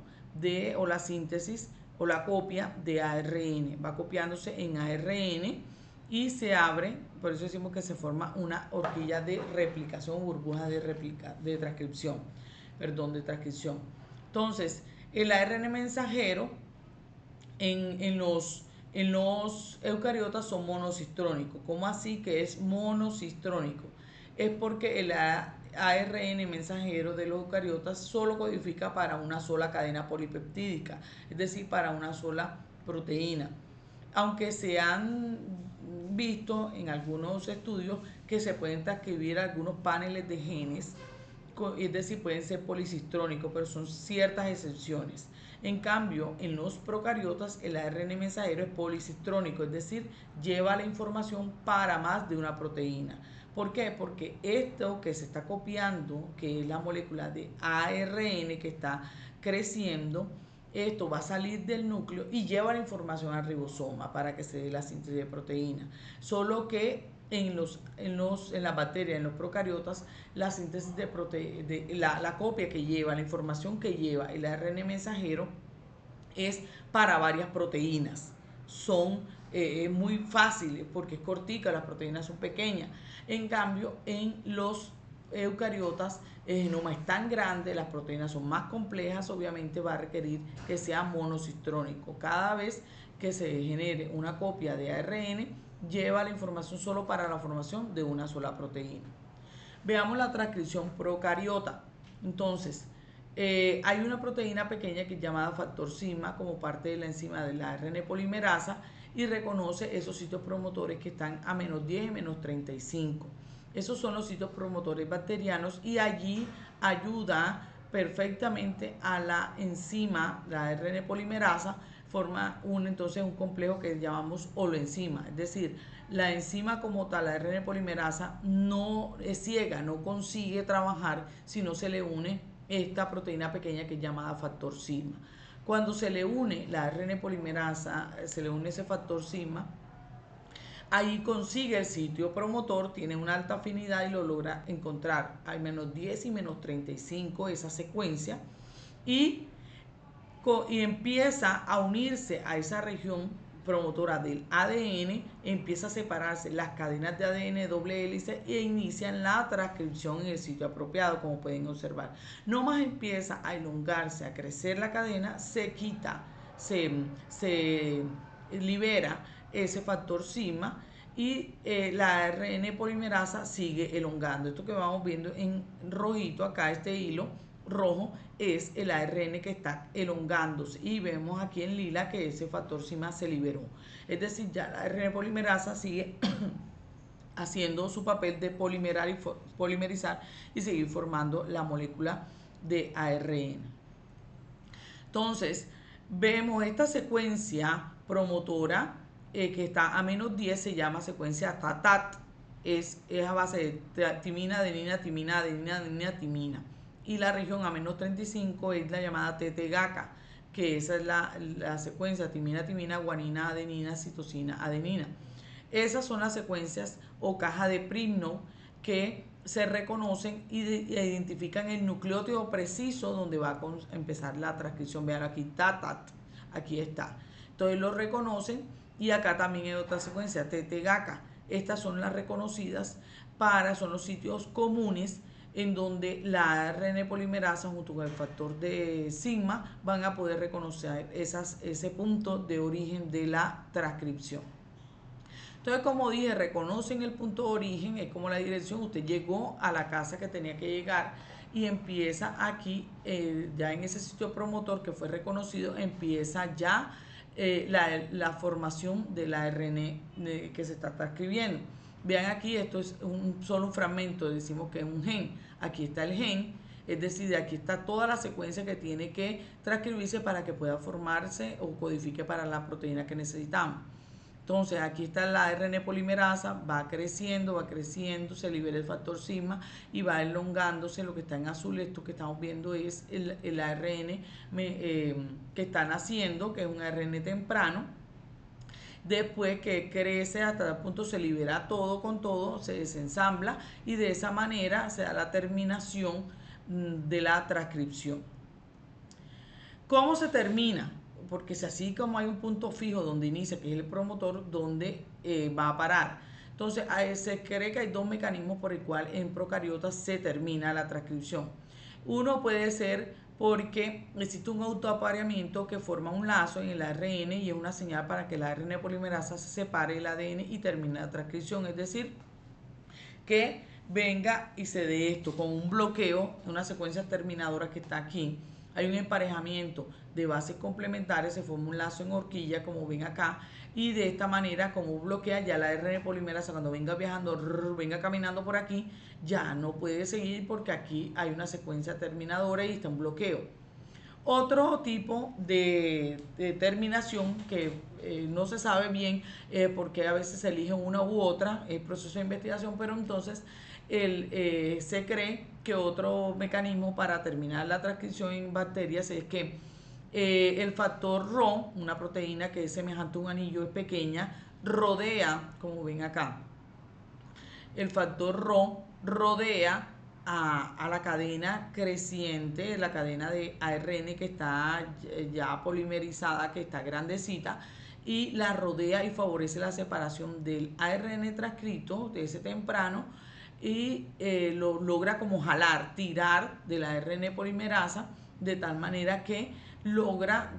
o la síntesis o la copia de ARN. Va copiándose en ARN y se abre, por eso decimos que se forma una horquilla de replicación, burbuja de transcripción. Entonces, el ARN mensajero en los eucariotas son monocistrónicos. ¿Cómo así que es monocistrónico? Es porque ARN mensajero de los eucariotas solo codifica para una sola cadena polipeptídica, es decir, para una sola proteína. Aunque se han visto en algunos estudios que se pueden transcribir algunos paneles de genes, es decir, pueden ser policistrónicos, pero son ciertas excepciones. En cambio, en los procariotas el ARN mensajero es policistrónico, es decir, lleva la información para más de una proteína. ¿Por qué? Porque esto que se está copiando, que es la molécula de ARN que está creciendo, esto va a salir del núcleo y lleva la información al ribosoma para que se dé la síntesis de proteína. Solo que en las bacterias, en los procariotas, la síntesis la copia que lleva, la información que lleva el ARN mensajero es para varias proteínas. Son muy fáciles porque es cortica, las proteínas son pequeñas. En cambio, en los eucariotas el genoma es tan grande, las proteínas son más complejas, obviamente va a requerir que sea monocistrónico. Cada vez que se genere una copia de ARN, lleva la información solo para la formación de una sola proteína. Veamos la transcripción procariota. Entonces, hay una proteína pequeña que es llamada factor sigma como parte de la enzima de la ARN polimerasa y reconoce esos sitios promotores que están a menos 10 y menos 35. Esos son los sitios promotores bacterianos y allí ayuda perfectamente a la enzima, la ARN polimerasa, forma entonces un complejo que llamamos holoenzima, es decir, la enzima como tal, la ARN polimerasa, no es ciega, no consigue trabajar si no se le une esta proteína pequeña que es llamada factor sigma. Cuando se le une la ARN polimerasa, se le une ese factor sigma, ahí consigue el sitio promotor, tiene una alta afinidad y lo logra encontrar a menos 10 y menos 35 esa secuencia y empieza a unirse a esa región promotora del ADN, empieza a separarse las cadenas de ADN doble hélice e inician la transcripción en el sitio apropiado, como pueden observar. No más empieza a elongarse, a crecer la cadena, se quita, se libera ese factor sigma y la ARN polimerasa sigue elongando. Esto que vamos viendo en rojito acá, este hilo rojo, es el ARN que está elongándose y vemos aquí en lila que ese factor sigma se liberó. Es decir, ya la ARN polimerasa sigue haciendo su papel de polimerizar y seguir formando la molécula de ARN. Entonces, vemos esta secuencia promotora que está a menos 10, se llama secuencia TATAT, es a base de timina, adenina, timina, adenina, adenina, timina. Y la región a menos 35 es la llamada TT-GACA, que esa es la secuencia timina, timina, guanina, adenina, citosina, adenina. Esas son las secuencias o caja de Pribnow que se reconocen y identifican el nucleótido preciso donde va a empezar la transcripción. Vean aquí, TATAT, aquí está. Entonces lo reconocen y acá también hay otra secuencia, TT-GACA. Estas son las reconocidas son los sitios comunes en donde la ARN polimerasa junto con el factor de sigma van a poder reconocer ese punto de origen de la transcripción. Entonces, como dije, reconocen el punto de origen, es como la dirección, usted llegó a la casa que tenía que llegar y empieza aquí, ya en ese sitio promotor que fue reconocido, empieza ya la formación del ARN que se está transcribiendo. Vean aquí, esto es solo un fragmento, decimos que es un gen. Aquí está el gen, es decir, aquí está toda la secuencia que tiene que transcribirse para que pueda formarse o codifique para la proteína que necesitamos. Entonces, aquí está la ARN polimerasa, va creciendo, se libera el factor sigma y va elongándose. Lo que está en azul, esto que estamos viendo es el ARN que está naciendo, que es un ARN temprano. Después que crece hasta el punto se libera todo con todo, se desensambla y de esa manera se da la terminación de la transcripción. ¿Cómo se termina? Porque si así como hay un punto fijo donde inicia, que es el promotor, donde va a parar. Entonces se cree que hay dos mecanismos por el cual en procariotas se termina la transcripción. Uno puede ser porque existe un autoapareamiento que forma un lazo en el ARN y es una señal para que la ARN polimerasa se separe del ADN y termine la transcripción. Es decir, que venga y se dé esto con un bloqueo, una secuencia terminadora que está aquí. Hay un emparejamiento de bases complementarias, se forma un lazo en horquilla, como ven acá, y de esta manera, como bloquea, ya la RNA polimerasa cuando venga viajando, venga caminando por aquí, ya no puede seguir porque aquí hay una secuencia terminadora y está un bloqueo. Otro tipo de terminación que no se sabe bien porque a veces se elige una u otra, es proceso de investigación, pero entonces se cree que otro mecanismo para terminar la transcripción en bacterias es que el factor Rho, una proteína que es semejante a un anillo, es pequeña, rodea, como ven acá, el factor Rho rodea a la cadena creciente, la cadena de ARN que está ya polimerizada, que está grandecita, y la rodea y favorece la separación del ARN transcrito de ese temprano y lo logra como jalar, tirar de la ARN polimerasa de tal manera que logra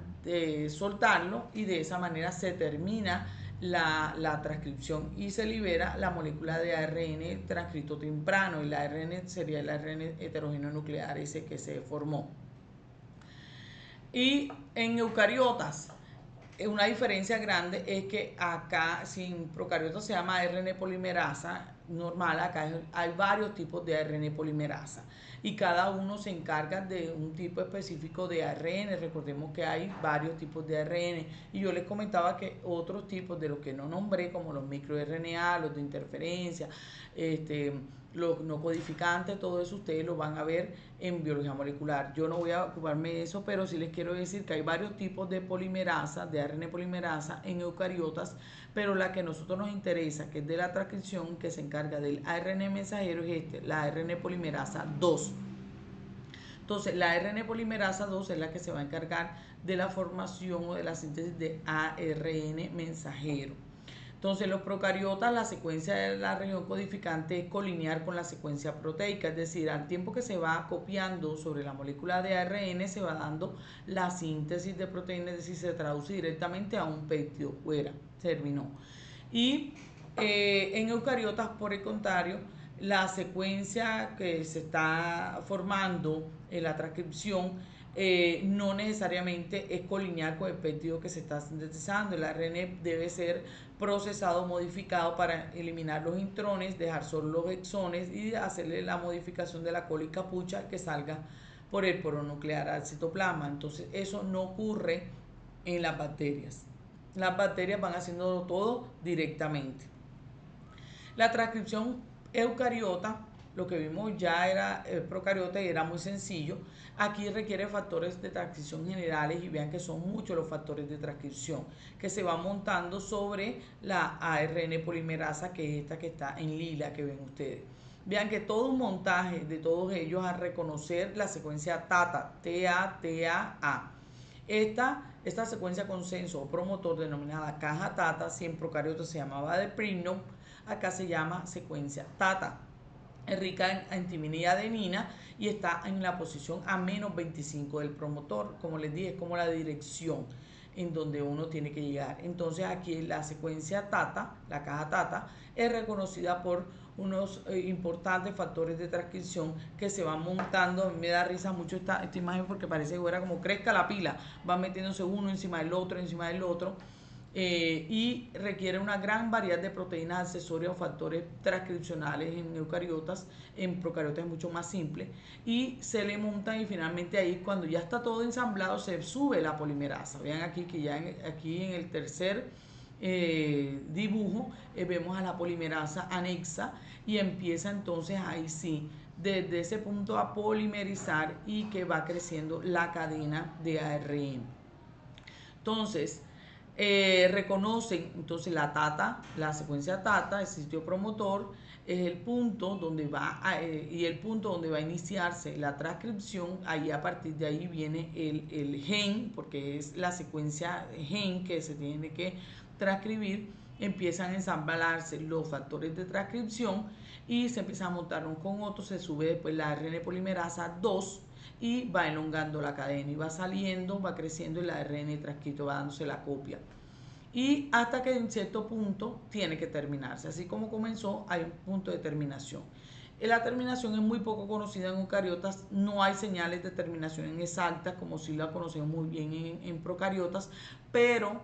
soltarlo y de esa manera se termina la transcripción y se libera la molécula de ARN transcrito temprano. El ARN sería el ARN heterogéneo nuclear ese que se formó. Y en eucariotas, una diferencia grande es que acá, si en procariotas se llama ARN polimerasa normal, acá hay varios tipos de ARN polimerasa y cada uno se encarga de un tipo específico de ARN. Recordemos que hay varios tipos de ARN y yo les comentaba que otros tipos de los que no nombré, como los microRNA, los de interferencia, los no codificantes, todo eso ustedes lo van a ver en biología molecular. Yo no voy a ocuparme de eso, pero sí les quiero decir que hay varios tipos de polimerasa, de ARN polimerasa en eucariotas, pero la que a nosotros nos interesa, que es de la transcripción, que se encarga del ARN mensajero, es la ARN polimerasa 2. Entonces, la ARN polimerasa 2 es la que se va a encargar de la formación o de la síntesis de ARN mensajero. Entonces, los procariotas, la secuencia de la región codificante es colinear con la secuencia proteica, es decir, al tiempo que se va copiando sobre la molécula de ARN, se va dando la síntesis de proteínas, es decir, se traduce directamente a un péptido, fuera, terminó. Y en eucariotas, por el contrario, la secuencia que se está formando en la transcripción no necesariamente es colineal con el péptido que se está sintetizando. El ARN debe ser procesado, modificado para eliminar los intrones, dejar solo los exones y hacerle la modificación de la coli capucha que salga por el poro nuclear al citoplasma. Entonces eso no ocurre en las bacterias. Las bacterias van haciendo todo directamente. La transcripción eucariota, lo que vimos ya era procariota y era muy sencillo. Aquí requiere factores de transcripción generales y vean que son muchos los factores de transcripción que se van montando sobre la ARN polimerasa, que es esta que está en lila que ven ustedes. Vean que todo un montaje de todos ellos a reconocer la secuencia TATA, T-A-T-A-A. Esta secuencia consenso o promotor denominada caja TATA, si en procariotas se llamaba de Prino, acá se llama secuencia TATA. Es rica en timina y adenina y está en la posición a menos 25 del promotor. Como les dije, es como la dirección en donde uno tiene que llegar. Entonces aquí la secuencia TATA, la caja TATA, es reconocida por unos importantes factores de transcripción que se van montando. A mí me da risa mucho esta imagen porque parece que fuera como crezca la pila, van metiéndose uno encima del otro, y requiere una gran variedad de proteínas accesorias o factores transcripcionales en eucariotas. En procariotas es mucho más simple y se le montan y finalmente ahí cuando ya está todo ensamblado se sube la polimerasa. Vean aquí que ya aquí en el tercer dibujo vemos a la polimerasa anexa y empieza entonces ahí sí desde ese punto a polimerizar y que va creciendo la cadena de ARN. Entonces reconocen entonces la TATA, la secuencia TATA, el sitio promotor, es el punto donde va y el punto donde va a iniciarse la transcripción. Ahí a partir de ahí viene el gen, porque es la secuencia gen que se tiene que transcribir. Empiezan a ensamblarse los factores de transcripción y se empieza a montar uno con otro. Se sube después la ARN polimerasa 2 y va elongando la cadena y va saliendo, va creciendo el ARN transcrito, va dándose la copia. Y hasta que en cierto punto tiene que terminarse. Así como comenzó, hay un punto de terminación. La terminación es muy poco conocida en eucariotas, no hay señales de terminación exactas como si la conocemos muy bien en procariotas, pero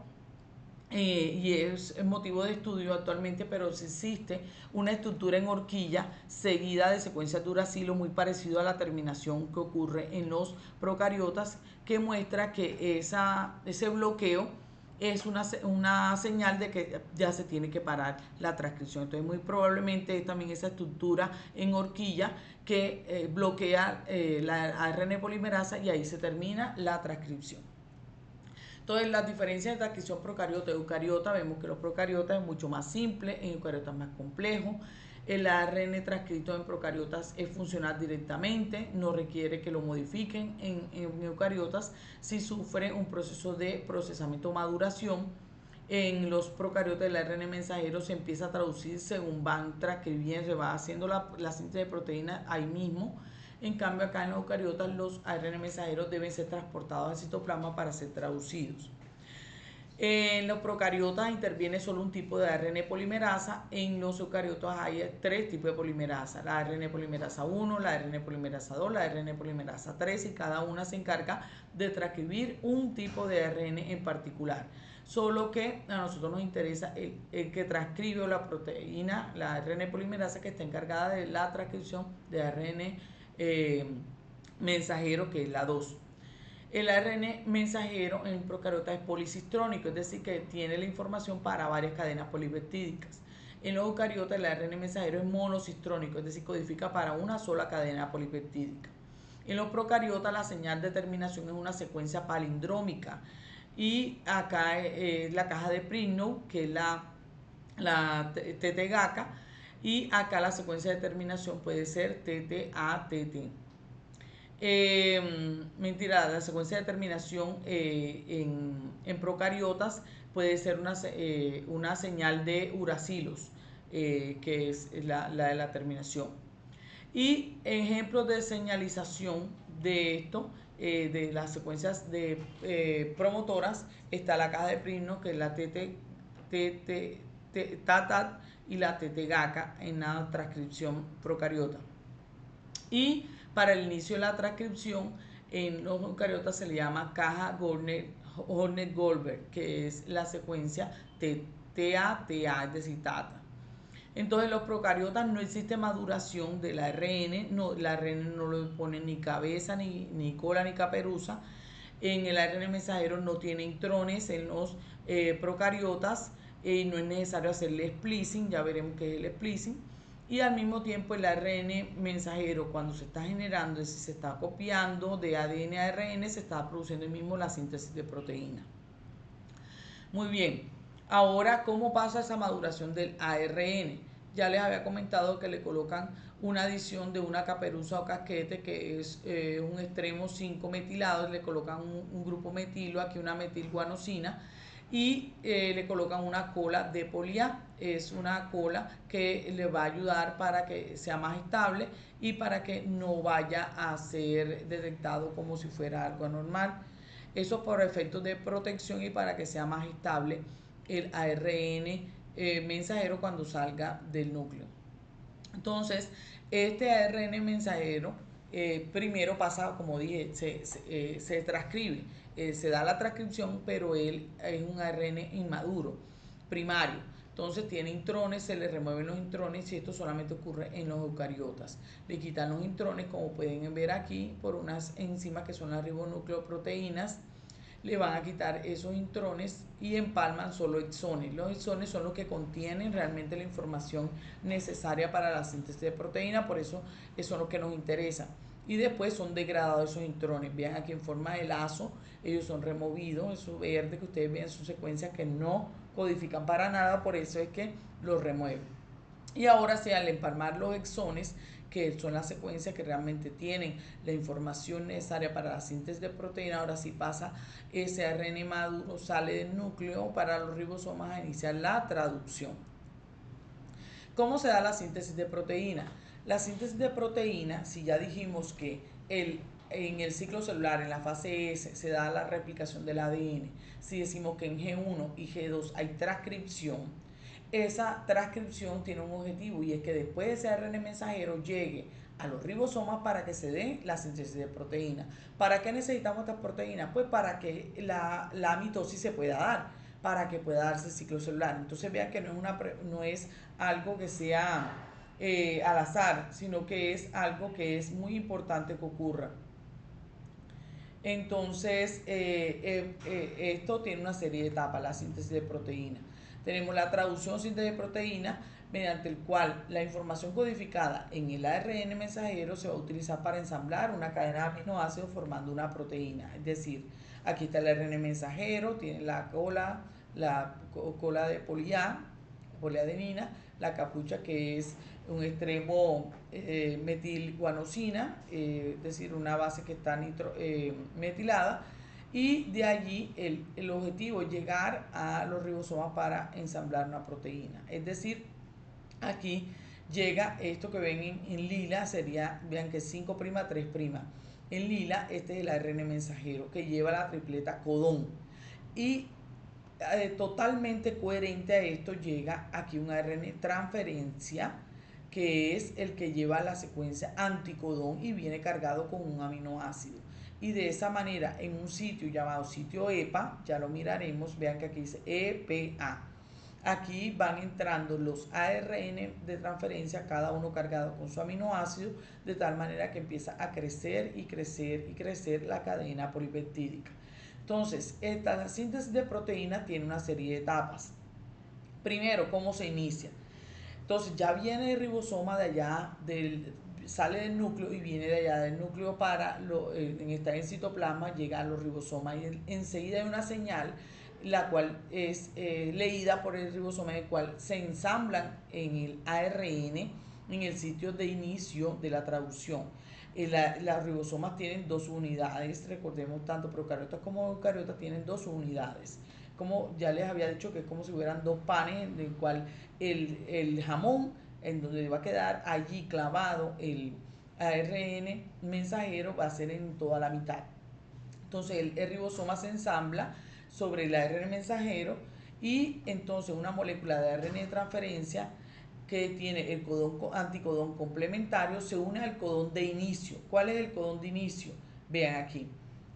y es motivo de estudio actualmente, pero sí existe una estructura en horquilla seguida de secuencias de uracilo muy parecido a la terminación que ocurre en los procariotas, que muestra que ese bloqueo es una señal de que ya se tiene que parar la transcripción. Entonces muy probablemente es también esa estructura en horquilla que bloquea la ARN polimerasa y ahí se termina la transcripción. Entonces, las diferencias de transcripción procariota y eucariota, vemos que los procariotas es mucho más simple, en eucariotas más complejo. El ARN transcrito en procariotas es funcional directamente, no requiere que lo modifiquen en eucariotas si sufre un proceso de procesamiento o maduración. En los procariotas el ARN mensajero se empieza a traducir según van transcribiendo, se va haciendo la síntesis de proteína ahí mismo. En cambio, acá en los eucariotas los ARN mensajeros deben ser transportados al citoplasma para ser traducidos. En los procariotas interviene solo un tipo de ARN polimerasa. En los eucariotas hay 3 tipos de polimerasa: la ARN polimerasa 1, la ARN polimerasa 2, la ARN polimerasa 3, y cada una se encarga de transcribir un tipo de ARN en particular. Solo que a nosotros nos interesa el que transcribe la proteína, la ARN polimerasa que está encargada de la transcripción de ARN mensajero, que es la 2. El ARN mensajero en procariota es policistrónico, es decir, que tiene la información para varias cadenas polipeptídicas. En los eucariotas el ARN mensajero es monocistrónico, es decir, codifica para una sola cadena polipeptídica. En los procariotas la señal de terminación es una secuencia palindrómica, y acá es la caja de Prinnow, que es la TT-GACA, y acá la secuencia de terminación puede ser TT-ATT. Mentira, la secuencia de terminación en procariotas puede ser una señal de uracilos, que es la de la terminación. Y ejemplos de señalización de esto, de las secuencias de promotoras, está la caja de Prinnow, que es la TATAT y la TT-GACA en la transcripción procariota. Y para el inicio de la transcripción en los eucariotas se le llama caja Horner-Goldberg, que es la secuencia TA, es decir, TATA. Entonces en los procariotas no existe maduración del ARN, el ARN no le pone ni cabeza, ni cola, ni caperuza. En el ARN mensajero no tiene intrones en los procariotas, no es necesario hacerle splicing, ya veremos qué es el splicing. Y al mismo tiempo el ARN mensajero, cuando se está generando, es decir, se está copiando de ADN a ARN, se está produciendo el mismo la síntesis de proteína. Muy bien, ahora, ¿cómo pasa esa maduración del ARN? Ya les había comentado que le colocan una adición de una caperuza o casquete, que es un extremo 5 metilado, le colocan un grupo metilo, aquí una metilguanosina, y le colocan una cola de poliA. Es una cola que le va a ayudar para que sea más estable y para que no vaya a ser detectado como si fuera algo anormal. Eso por efectos de protección y para que sea más estable el ARN mensajero cuando salga del núcleo. Entonces, este ARN mensajero primero pasa, como dije, se transcribe, se da la transcripción, pero él es un ARN inmaduro, primario. Entonces tiene intrones, se le remueven los intrones, y esto solamente ocurre en los eucariotas. Le quitan los intrones, como pueden ver aquí, por unas enzimas que son las ribonucleoproteínas. Le van a quitar esos intrones y empalman solo exones. Los exones son los que contienen realmente la información necesaria para la síntesis de proteína, por eso son los que nos interesan. Y después son degradados esos intrones. Vean aquí en forma de lazo, ellos son removidos. Eso verde que ustedes ven son secuencias que no codifican para nada, por eso es que los remueven. Y ahora sí, al empalmar los exones, que son las secuencias que realmente tienen la información necesaria para la síntesis de proteína, ahora sí pasa ese ARN maduro, sale del núcleo para los ribosomas a iniciar la traducción. ¿Cómo se da la síntesis de proteína? La síntesis de proteína, si ya dijimos que en el ciclo celular, en la fase S, se da la replicación del ADN, si decimos que en G1 y G2 hay transcripción, esa transcripción tiene un objetivo y es que después de ese ARN mensajero llegue a los ribosomas para que se dé la síntesis de proteína. ¿Para qué necesitamos estas proteínas? Pues para que la mitosis se pueda dar, para que pueda darse el ciclo celular. Entonces vean que no es algo que sea al azar, sino que es algo que es muy importante que ocurra. Entonces, esto tiene una serie de etapas, la síntesis de proteína. Tenemos la traducción síntesis de proteína, mediante el cual la información codificada en el ARN mensajero se va a utilizar para ensamblar una cadena de aminoácidos formando una proteína. Es decir, aquí está el ARN mensajero, tiene la cola de poliadenina, la capucha que es un extremo metilguanosina, es decir, una base que está metilada, y de allí el objetivo es llegar a los ribosomas para ensamblar una proteína. Es decir, aquí llega esto que ven en lila, sería, vean que es 5', 3'. En lila, este es el ARN mensajero que lleva la tripleta codón. Y totalmente coherente a esto llega aquí un ARN transferencia, que es el que lleva la secuencia anticodón y viene cargado con un aminoácido. Y de esa manera, en un sitio llamado sitio EPA, ya lo miraremos, vean que aquí dice EPA. Aquí van entrando los ARN de transferencia, cada uno cargado con su aminoácido, de tal manera que empieza a crecer y crecer y crecer la cadena polipeptídica. Entonces, esta síntesis de proteína tiene una serie de etapas. Primero, ¿cómo se inicia? Entonces, ya viene el ribosoma de allá, sale del núcleo y viene de allá del núcleo está en citoplasma, llega a los ribosomas y enseguida hay una señal, la cual es leída por el ribosoma, en el cual se ensamblan en el ARN en el sitio de inicio de la traducción. Los ribosomas tienen 2 unidades, recordemos, tanto procariotas como eucariotas tienen 2 unidades. Como ya les había dicho, que es como si hubieran 2 panes, en el cual el jamón, en donde va a quedar allí clavado el ARN mensajero, va a ser en toda la mitad. Entonces el ribosoma se ensambla sobre el ARN mensajero y entonces una molécula de ARN de transferencia que tiene el anticodón complementario se une al codón de inicio. ¿Cuál es el codón de inicio? Vean aquí.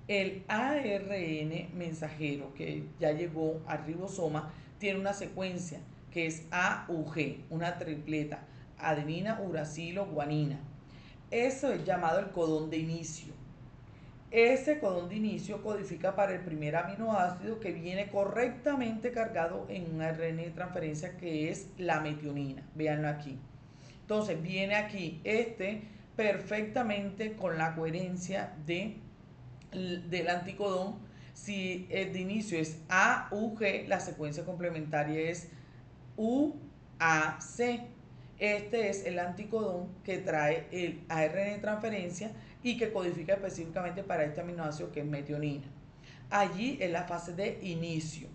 El ARN mensajero que ya llegó al ribosoma tiene una secuencia que es AUG, una tripleta, adenina, uracilo, guanina. Eso es llamado el codón de inicio. Ese codón de inicio codifica para el primer aminoácido que viene correctamente cargado en un ARN de transferencia, que es la metionina. Véanlo aquí. Entonces viene aquí perfectamente con la coherencia del anticodón. Si el de inicio es AUG, la secuencia complementaria es UAC. Este es el anticodón que trae el ARN de transferencia y que codifica específicamente para este aminoácido, que es metionina. Allí es la fase de inicio.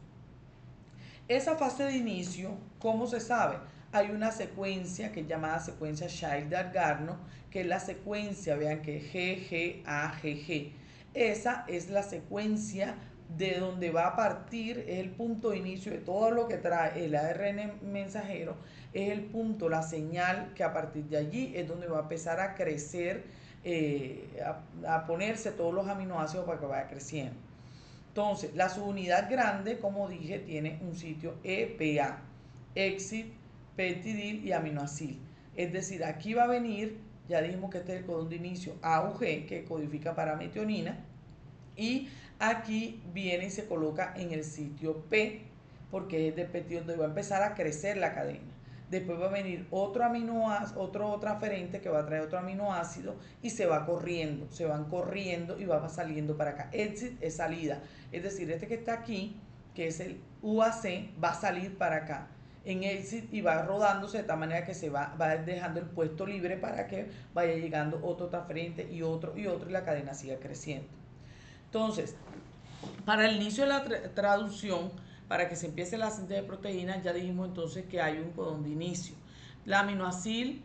Esa fase de inicio, ¿cómo se sabe? Hay una secuencia que es llamada secuencia Shildar-Garno, que es la secuencia, vean que GGAGG. Esa es la secuencia de donde va a partir, es el punto de inicio de todo lo que trae el ARN mensajero, es el punto, la señal que a partir de allí es donde va a empezar a crecer, a ponerse todos los aminoácidos para que vaya creciendo. Entonces, la subunidad grande, como dije, tiene un sitio EPA, exit, peptidil y aminoacil. Es decir, aquí va a venir, ya dijimos que este es el codón de inicio AUG, que codifica para metionina, y aquí viene y se coloca en el sitio P, porque es de peptido, donde va a empezar a crecer la cadena. Después va a venir otro transferente que va a traer otro aminoácido y se va corriendo, se van corriendo y va saliendo para acá. Exit es salida, es decir, este que está aquí, que es el UAC, va a salir para acá en exit y va rodándose de tal manera que se va dejando el puesto libre para que vaya llegando otro transferente y otro y la cadena siga creciendo. Entonces, para el inicio de la traducción, para que se empiece la síntesis de proteínas, ya dijimos entonces que hay un codón de inicio. La aminoacil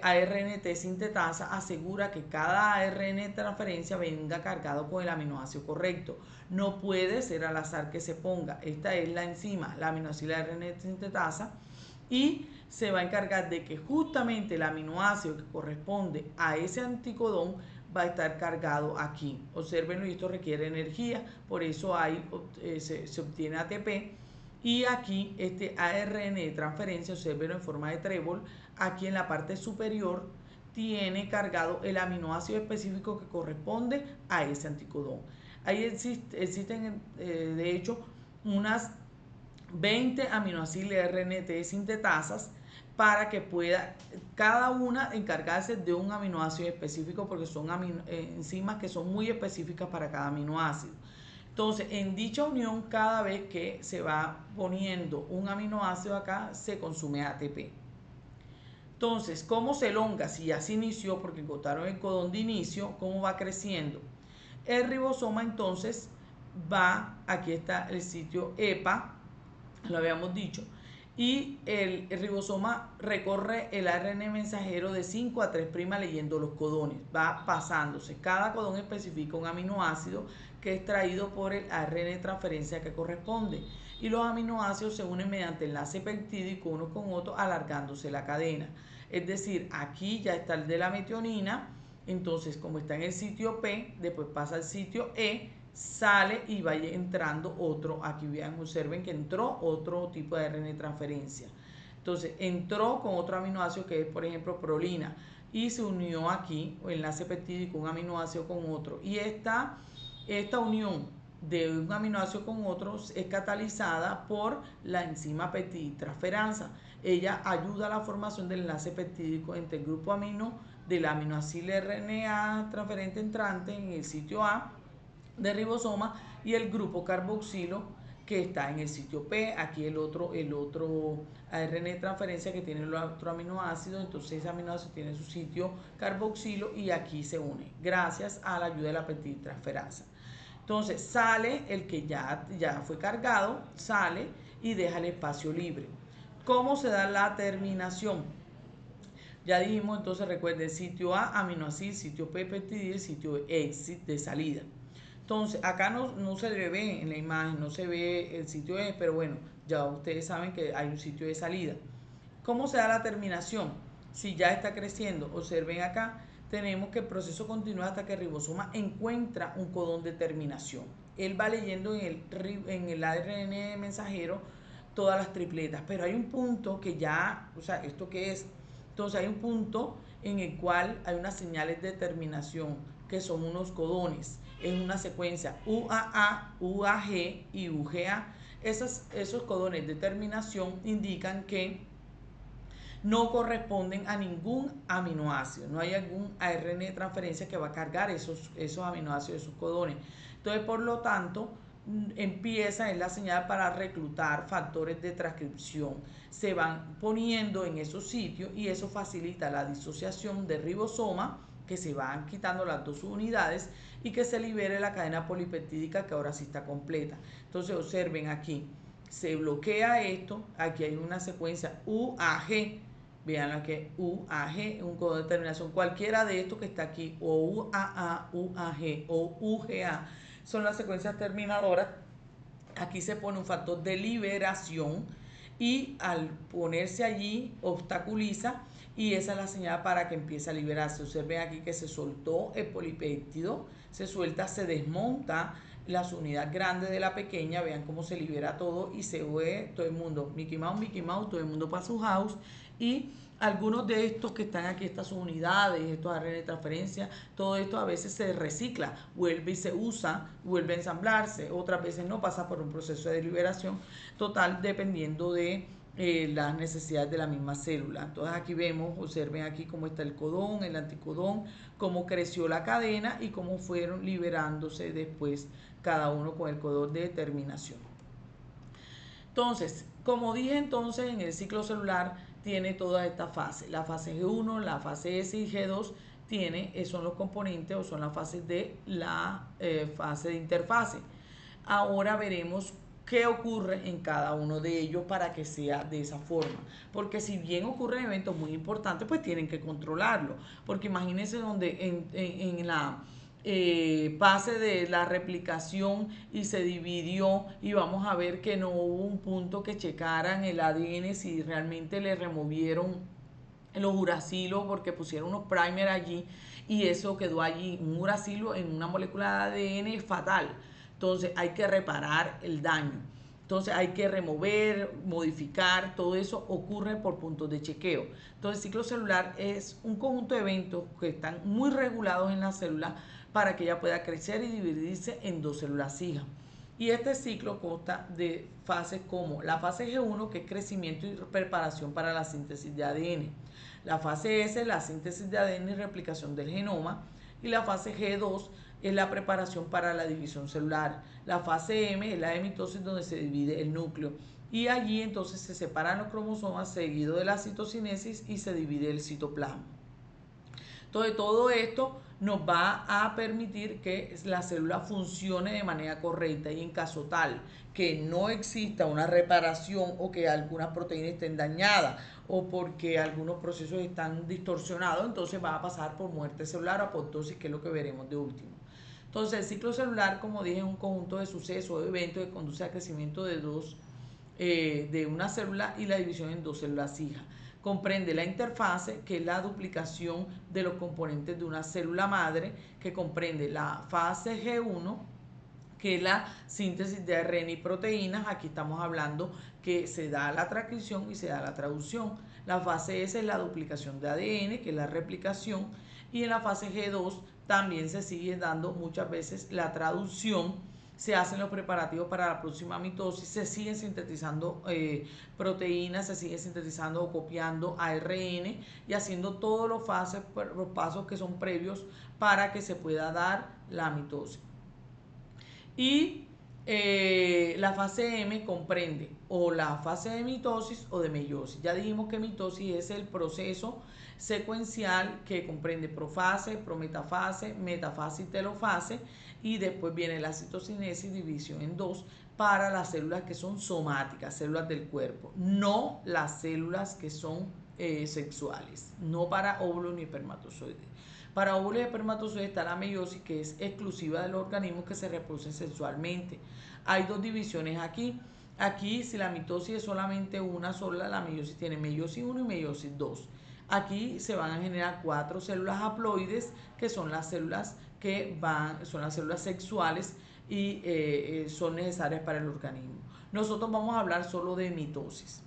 ARNT sintetasa asegura que cada ARN de transferencia venga cargado con el aminoácido correcto. No puede ser al azar que se ponga. Esta es la enzima, la aminoacil ARNT sintetasa, y se va a encargar de que justamente el aminoácido que corresponde a ese anticodón va a estar cargado aquí. Observen, esto requiere energía, por eso se obtiene ATP. Y aquí este ARN de transferencia, observen en forma de trébol, aquí en la parte superior tiene cargado el aminoácido específico que corresponde a ese anticodón. Ahí existen de hecho unas 20 aminoácidos RNT sintetasas para que pueda cada una encargarse de un aminoácido específico, porque son enzimas que son muy específicas para cada aminoácido. Entonces, en dicha unión, cada vez que se va poniendo un aminoácido acá, se consume ATP. Entonces, ¿cómo se elonga? Si ya se inició, porque encontraron el codón de inicio, ¿cómo va creciendo? El ribosoma entonces va, aquí está el sitio EPA, lo habíamos dicho, y el ribosoma recorre el ARN mensajero de 5 a 3' leyendo los codones, va pasándose. Cada codón especifica un aminoácido que es traído por el ARN de transferencia que corresponde, y los aminoácidos se unen mediante enlace peptídico uno con otro, alargándose la cadena. Es decir, aquí ya está el de la metionina, entonces como está en el sitio P, después pasa al sitio E, sale y vaya entrando otro. Aquí vean, observen que entró otro tipo de ARN de transferencia. Entonces entró con otro aminoácido que es, por ejemplo, prolina, y se unió aquí, o enlace peptídico, un aminoácido con otro. Y esta unión de un aminoácido con otro es catalizada por la enzima peptidtransferasa. Ella ayuda a la formación del enlace peptídico entre el grupo amino del aminoácido RNA transferente entrante en el sitio A de ribosoma y el grupo carboxilo que está en el sitio P. Aquí el otro ARN de transferencia que tiene el otro aminoácido, entonces ese aminoácido tiene su sitio carboxilo y aquí se une gracias a la ayuda de la peptidtransferasa. Entonces sale el que ya fue cargado, sale y deja el espacio libre. ¿Cómo se da la terminación? Ya dijimos, entonces recuerden, sitio A, aminoácido, sitio P, peptidil, sitio exit de salida. Entonces, acá no se le ve en la imagen, no se ve el sitio E, pero bueno, ya ustedes saben que hay un sitio de salida. ¿Cómo se da la terminación? Si ya está creciendo, observen acá, tenemos que el proceso continúa hasta que el ribosoma encuentra un codón de terminación. Él va leyendo en el ARN mensajero todas las tripletas, pero hay un punto que ya, o sea, ¿esto qué es? Entonces hay un punto en el cual hay unas señales de terminación que son unos codones, es una secuencia UAA, UAG y UGA. Esos codones de terminación indican que no corresponden a ningún aminoácido, no hay algún ARN de transferencia que va a cargar esos aminoácidos, esos codones. Entonces, por lo tanto, empieza en la señal para reclutar factores de transcripción. Se van poniendo en esos sitios y eso facilita la disociación de ribosoma, que se van quitando las dos unidades y que se libere la cadena polipeptídica que ahora sí está completa. Entonces observen aquí, se bloquea esto, aquí hay una secuencia UAG, vean la que UAG, un código de terminación, cualquiera de estos que está aquí, o UAA, UAG o UGA, son las secuencias terminadoras. Aquí se pone un factor de liberación y al ponerse allí obstaculiza y esa es la señal para que empiece a liberarse. Observen aquí que se soltó el polipéptido, se suelta, se desmonta las unidades grandes de la pequeña, vean cómo se libera todo y se ve todo el mundo, Mickey Mouse, todo el mundo para su house y algunos de estos que están aquí, estas unidades, estos ARN de transferencia, todo esto a veces se recicla, vuelve y se usa, vuelve a ensamblarse, otras veces no, pasa por un proceso de liberación total dependiendo de las necesidades de la misma célula. Entonces aquí vemos, observen aquí cómo está el codón, el anticodón, cómo creció la cadena y cómo fueron liberándose después cada uno con el codón de terminación. Entonces, como dije entonces, en el ciclo celular tiene todas estas fases. La fase G1, la fase S y G2 son los componentes o son las fases de la fase de interfase. Ahora veremos qué ocurre en cada uno de ellos para que sea de esa forma. Porque si bien ocurren eventos muy importantes, pues tienen que controlarlo. Porque imagínense donde pase de la replicación y se dividió, y vamos a ver que no hubo un punto que checaran el ADN si realmente le removieron los uracilos porque pusieron unos primer allí y eso quedó allí, un uracilo en una molécula de ADN fatal. Entonces hay que reparar el daño. Entonces hay que remover, modificar, todo eso ocurre por puntos de chequeo. Entonces el ciclo celular es un conjunto de eventos que están muy regulados en la célula para que ella pueda crecer y dividirse en 2 células hijas. Y este ciclo consta de fases como la fase G1, que es crecimiento y preparación para la síntesis de ADN. La fase S, la síntesis de ADN y replicación del genoma. Y la fase G2 es la preparación para la división celular. La fase M es la de mitosis, donde se divide el núcleo. Y allí entonces se separan los cromosomas seguido de la citocinesis y se divide el citoplasma. Entonces todo esto nos va a permitir que la célula funcione de manera correcta, y en caso tal que no exista una reparación o que algunas proteínas estén dañadas o porque algunos procesos están distorsionados, entonces va a pasar por muerte celular o apoptosis, que es lo que veremos de último. Entonces el ciclo celular, como dije, es un conjunto de sucesos o eventos que conduce al crecimiento de una célula y la división en 2 células hijas. Comprende la interfase, que es la duplicación de los componentes de una célula madre, que comprende la fase G1, que es la síntesis de ARN y proteínas. Aquí estamos hablando que se da la transcripción y se da la traducción. La fase S es la duplicación de ADN, que es la replicación, y en la fase G2 también se sigue dando muchas veces la traducción. Se hacen los preparativos para la próxima mitosis, se siguen sintetizando proteínas, se sigue sintetizando o copiando ARN y haciendo todos los pasos que son previos para que se pueda dar la mitosis. Y la fase M comprende o la fase de mitosis o de meiosis. Ya dijimos que mitosis es el proceso secuencial que comprende profase, prometafase, metafase y telofase, y después viene la citocinesis, división en 2 para las células que son somáticas, células del cuerpo, no las células que son sexuales, no para óvulos ni espermatozoides. Para óvulos y espermatozoides está la meiosis, que es exclusiva de los organismos que se reproducen sexualmente. Hay 2 divisiones aquí. Aquí, si la mitosis es solamente una sola, la meiosis tiene meiosis 1 y meiosis 2. Aquí se van a generar 4 células haploides, que son las células son las células sexuales y son necesarias para el organismo. Nosotros vamos a hablar solo de mitosis.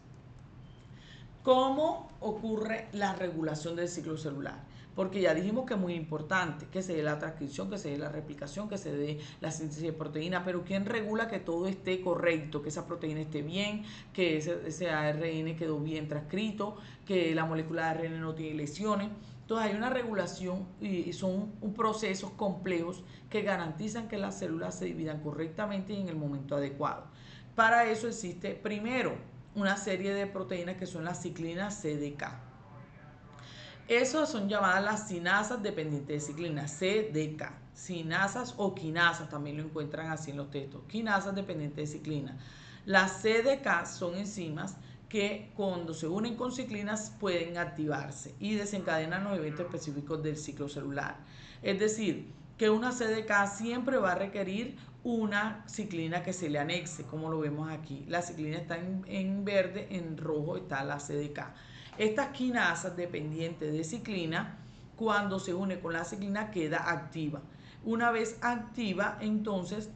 ¿Cómo ocurre la regulación del ciclo celular? Porque ya dijimos que es muy importante que se dé la transcripción, que se dé la replicación, que se dé la síntesis de proteína, pero ¿quién regula que todo esté correcto, que esa proteína esté bien, que ese ARN quedó bien transcrito, que la molécula de ARN no tiene lesiones? Entonces hay una regulación y son procesos complejos que garantizan que las células se dividan correctamente y en el momento adecuado. Para eso existe primero una serie de proteínas que son las ciclinas CDK. Esas son llamadas las cinasas dependientes de ciclina, CDK. Cinasas o quinasas, también lo encuentran así en los textos. Quinasas dependientes de ciclina. Las CDK son enzimas que cuando se unen con ciclinas pueden activarse y desencadenan los eventos específicos del ciclo celular. Es decir, que una CDK siempre va a requerir una ciclina que se le anexe, como lo vemos aquí. La ciclina está en verde, en rojo está la CDK. Estas quinasas dependientes de ciclina, cuando se une con la ciclina, queda activa. Una vez activa, entonces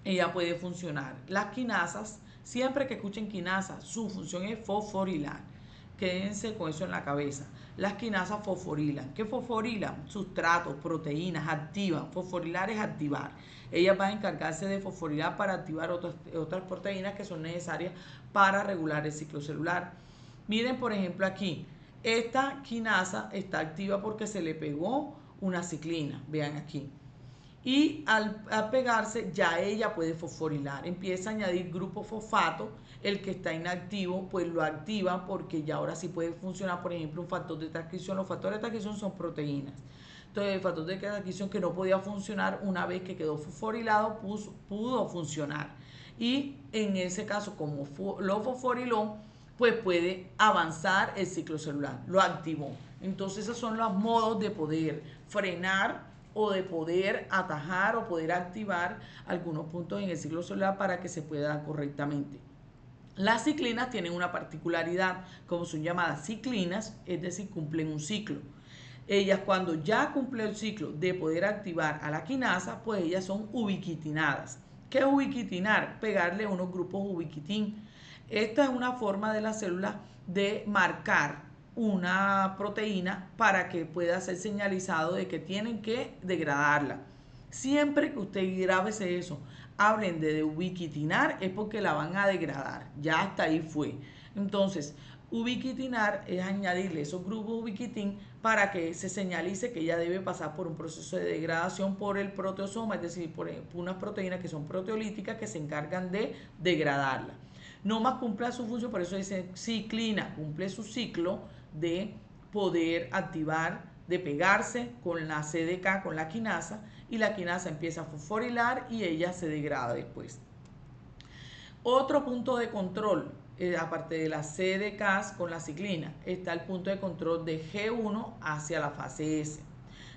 ella puede funcionar. Las quinasas, siempre que escuchen quinasas, su función es fosforilar. Quédense con eso en la cabeza. Las quinasas fosforilan. ¿Qué fosforilan? Sustratos, proteínas, activan. Fosforilar es activar. Ellas van a encargarse de fosforilar para activar otras proteínas que son necesarias para regular el ciclo celular. Miren, por ejemplo, aquí. Esta quinasa está activa porque se le pegó una ciclina. Vean aquí. Y al pegarse ya ella puede fosforilar, empieza a añadir grupo fosfato, el que está inactivo pues lo activa porque ya ahora sí puede funcionar, por ejemplo, un factor de transcripción. Los factores de transcripción son proteínas. Entonces el factor de transcripción que no podía funcionar, una vez que quedó fosforilado pudo funcionar. Y en ese caso, como lo fosforiló, pues puede avanzar el ciclo celular, lo activó. Entonces esos son los modos de poder frenar o de poder atajar o poder activar algunos puntos en el ciclo celular para que se pueda dar correctamente. Las ciclinas tienen una particularidad, como son llamadas ciclinas, es decir, cumplen un ciclo. Ellas cuando ya cumplen el ciclo de poder activar a la quinasa, pues ellas son ubiquitinadas. ¿Qué es ubiquitinar? Pegarle unos grupos ubiquitín. Esta es una forma de la célula de marcar una proteína para que pueda ser señalizado de que tienen que degradarla. Siempre que usted grábese eso, hablen de ubiquitinar, es porque la van a degradar. Ya hasta ahí fue. Entonces, ubiquitinar es añadirle esos grupos ubiquitín para que se señalice que ella debe pasar por un proceso de degradación por el proteosoma, es decir, por unas proteínas que son proteolíticas que se encargan de degradarla. No más cumple su función, por eso dice ciclina, cumple su ciclo de poder activar, de pegarse con la CDK, con la quinasa, y la quinasa empieza a fosforilar y ella se degrada después. Otro punto de control, aparte de las CDKs con la ciclina, está el punto de control de G1 hacia la fase S.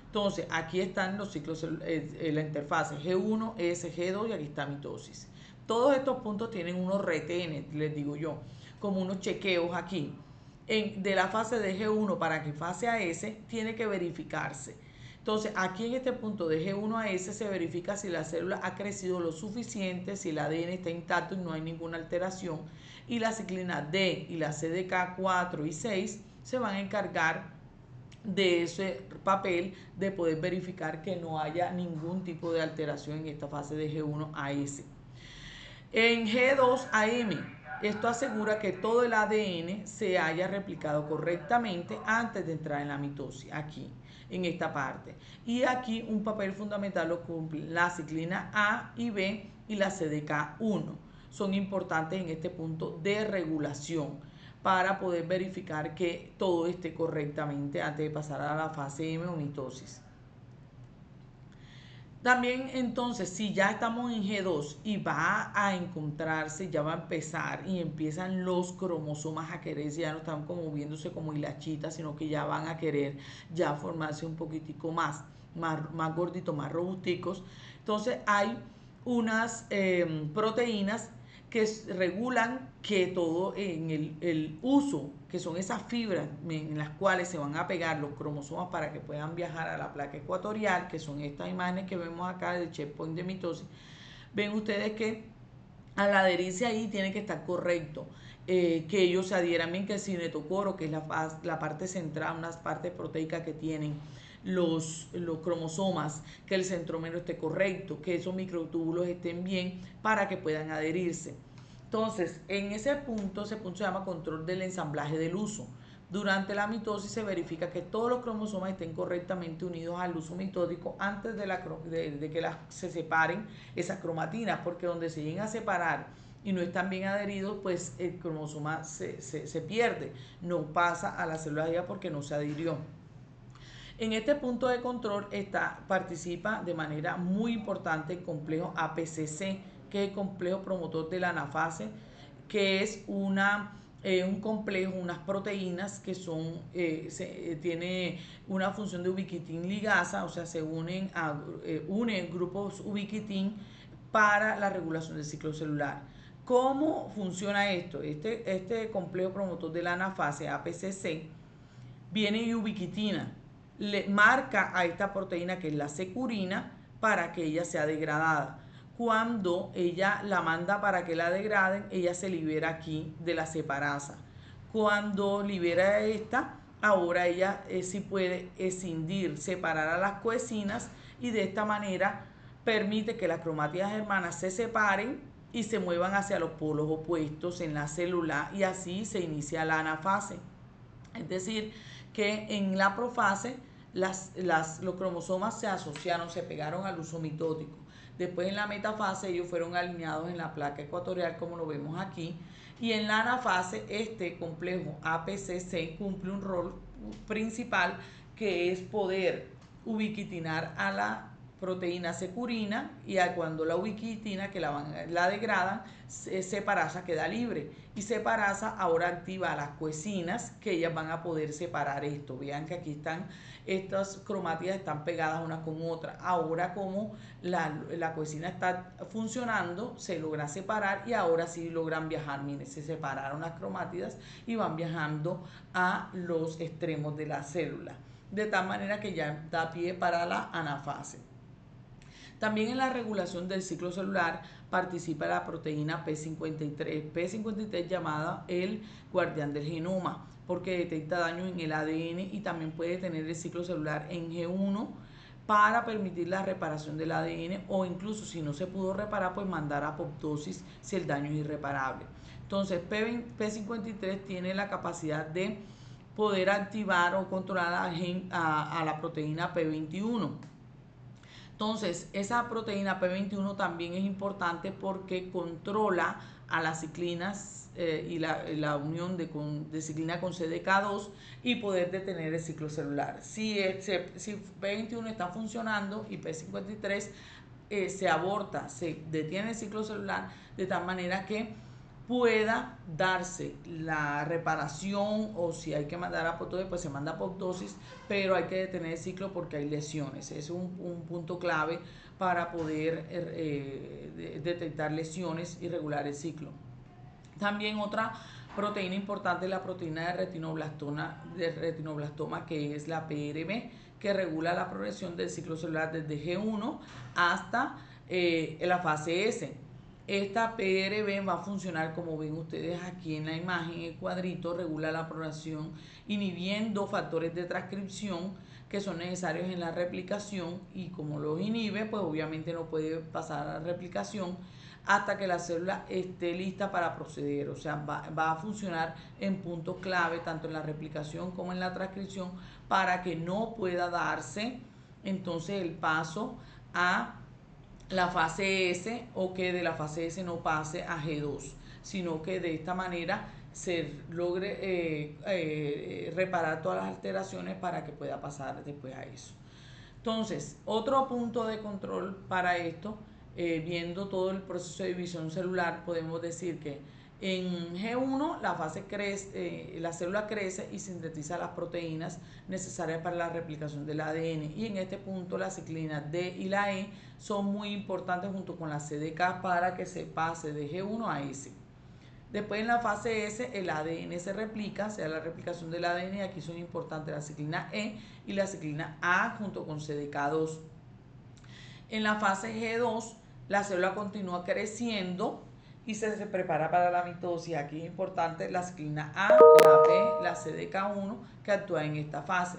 Entonces, aquí están los ciclos, la interfase G1, S, G2 y aquí está mitosis. Todos estos puntos tienen unos retenes, les digo yo, como unos chequeos aquí. De la fase de G1 para que fase a S tiene que verificarse. Entonces, aquí en este punto de G1 a S se verifica si la célula ha crecido lo suficiente, si el ADN está intacto y no hay ninguna alteración. Y la ciclina D y la CDK 4 y 6 se van a encargar de ese papel de poder verificar que no haya ningún tipo de alteración en esta fase de G1 a S. En G2 a M, esto asegura que todo el ADN se haya replicado correctamente antes de entrar en la mitosis, aquí, en esta parte. Y aquí un papel fundamental lo cumple la ciclina A y B y la CDK1. Son importantes en este punto de regulación para poder verificar que todo esté correctamente antes de pasar a la fase M o mitosis. También entonces, si ya estamos en G2 y va a encontrarse, ya va a empezar y empiezan los cromosomas a quererse, ya no están como viéndose como hilachitas, sino que ya van a querer ya formarse un poquitico más gorditos, más robusticos. Entonces hay unas proteínas que regulan que todo en el uso, que son esas fibras en las cuales se van a pegar los cromosomas para que puedan viajar a la placa ecuatorial, que son estas imágenes que vemos acá del checkpoint de mitosis. Ven ustedes que al adherirse ahí tiene que estar correcto, que ellos se adhieran bien, que el cinetocoro, que es la parte central, unas partes proteicas que tienen los cromosomas, que el centrómero esté correcto, que esos microtúbulos estén bien para que puedan adherirse. Entonces, en ese punto se llama control del ensamblaje del uso. Durante la mitosis se verifica que todos los cromosomas estén correctamente unidos al uso mitótico antes de que se separen esas cromatinas, porque donde se lleguen a separar y no están bien adheridos, pues el cromosoma se pierde, no pasa a la célula viva porque no se adhirió. En este punto de control participa de manera muy importante el complejo APCC, que es el complejo promotor de la anafase, que es un complejo, unas proteínas que tiene una función de ubiquitin ligasa, o sea, se unen grupos ubiquitin para la regulación del ciclo celular. ¿Cómo funciona esto? Este complejo promotor de la anafase, APCC, viene y ubiquitina, le marca a esta proteína que es la securina para que ella sea degradada. Cuando ella la manda para que la degraden, ella se libera aquí de la separasa. Cuando libera esta, ahora ella sí puede escindir, separar a las coecinas y de esta manera permite que las cromátidas hermanas se separen y se muevan hacia los polos opuestos en la célula y así se inicia la anafase. Es decir, que en la profase los cromosomas se asociaron, se pegaron al uso mitótico. Después en la metafase ellos fueron alineados en la placa ecuatorial como lo vemos aquí. Y en la anafase este complejo APCC cumple un rol principal que es poder ubiquitinar a la proteína securina y cuando la ubiquitina, que la degradan, separasa queda libre. Y separasa ahora activa a las coecinas, que ellas van a poder separar esto. Vean que aquí están, estas cromátidas están pegadas una con otra. Ahora como la coecina está funcionando, se logra separar y ahora sí logran viajar. Miren, se separaron las cromátidas y van viajando a los extremos de la célula, de tal manera que ya da pie para la anafase. También en la regulación del ciclo celular participa la proteína P53. P53 llamada el guardián del genoma, porque detecta daños en el ADN y también puede tener el ciclo celular en G1 para permitir la reparación del ADN, o incluso si no se pudo reparar, pues mandar a apoptosis si el daño es irreparable. Entonces P53 tiene la capacidad de poder activar o controlar a la proteína P21. Entonces, esa proteína P21 también es importante porque controla a las ciclinas y la unión de ciclina con CDK2 y poder detener el ciclo celular. Si P21 está funcionando y P53 se aborta, se detiene el ciclo celular, de tal manera que pueda darse la reparación, o si hay que mandar a apoptosis, pues se manda a apoptosis, pero hay que detener el ciclo porque hay lesiones. Es un punto clave para poder detectar lesiones y regular el ciclo. También otra proteína importante es la proteína de retinoblastoma, que es la PRB, que regula la progresión del ciclo celular desde G1 hasta la fase S. Esta PRB va a funcionar, como ven ustedes aquí en la imagen, el cuadrito, regula la progresión inhibiendo factores de transcripción que son necesarios en la replicación, y como los inhibe, pues obviamente no puede pasar a la replicación hasta que la célula esté lista para proceder. O sea, va a funcionar en puntos clave, tanto en la replicación como en la transcripción, para que no pueda darse entonces el paso a la fase S, o que de la fase S no pase a G2, sino que de esta manera se logre reparar todas las alteraciones para que pueda pasar después a eso. Entonces, otro punto de control para esto, viendo todo el proceso de división celular, podemos decir que en G1 la célula crece y sintetiza las proteínas necesarias para la replicación del ADN, y en este punto la ciclina D y la E son muy importantes junto con la CDK para que se pase de G1 a S. Después en la fase S el ADN se replica, sea la replicación del ADN, y aquí son importantes la ciclina E y la ciclina A junto con CDK2. En la fase G2 la célula continúa creciendo y se prepara para la mitosis. Aquí es importante la ciclina A, la B, la CDK1 que actúa en esta fase.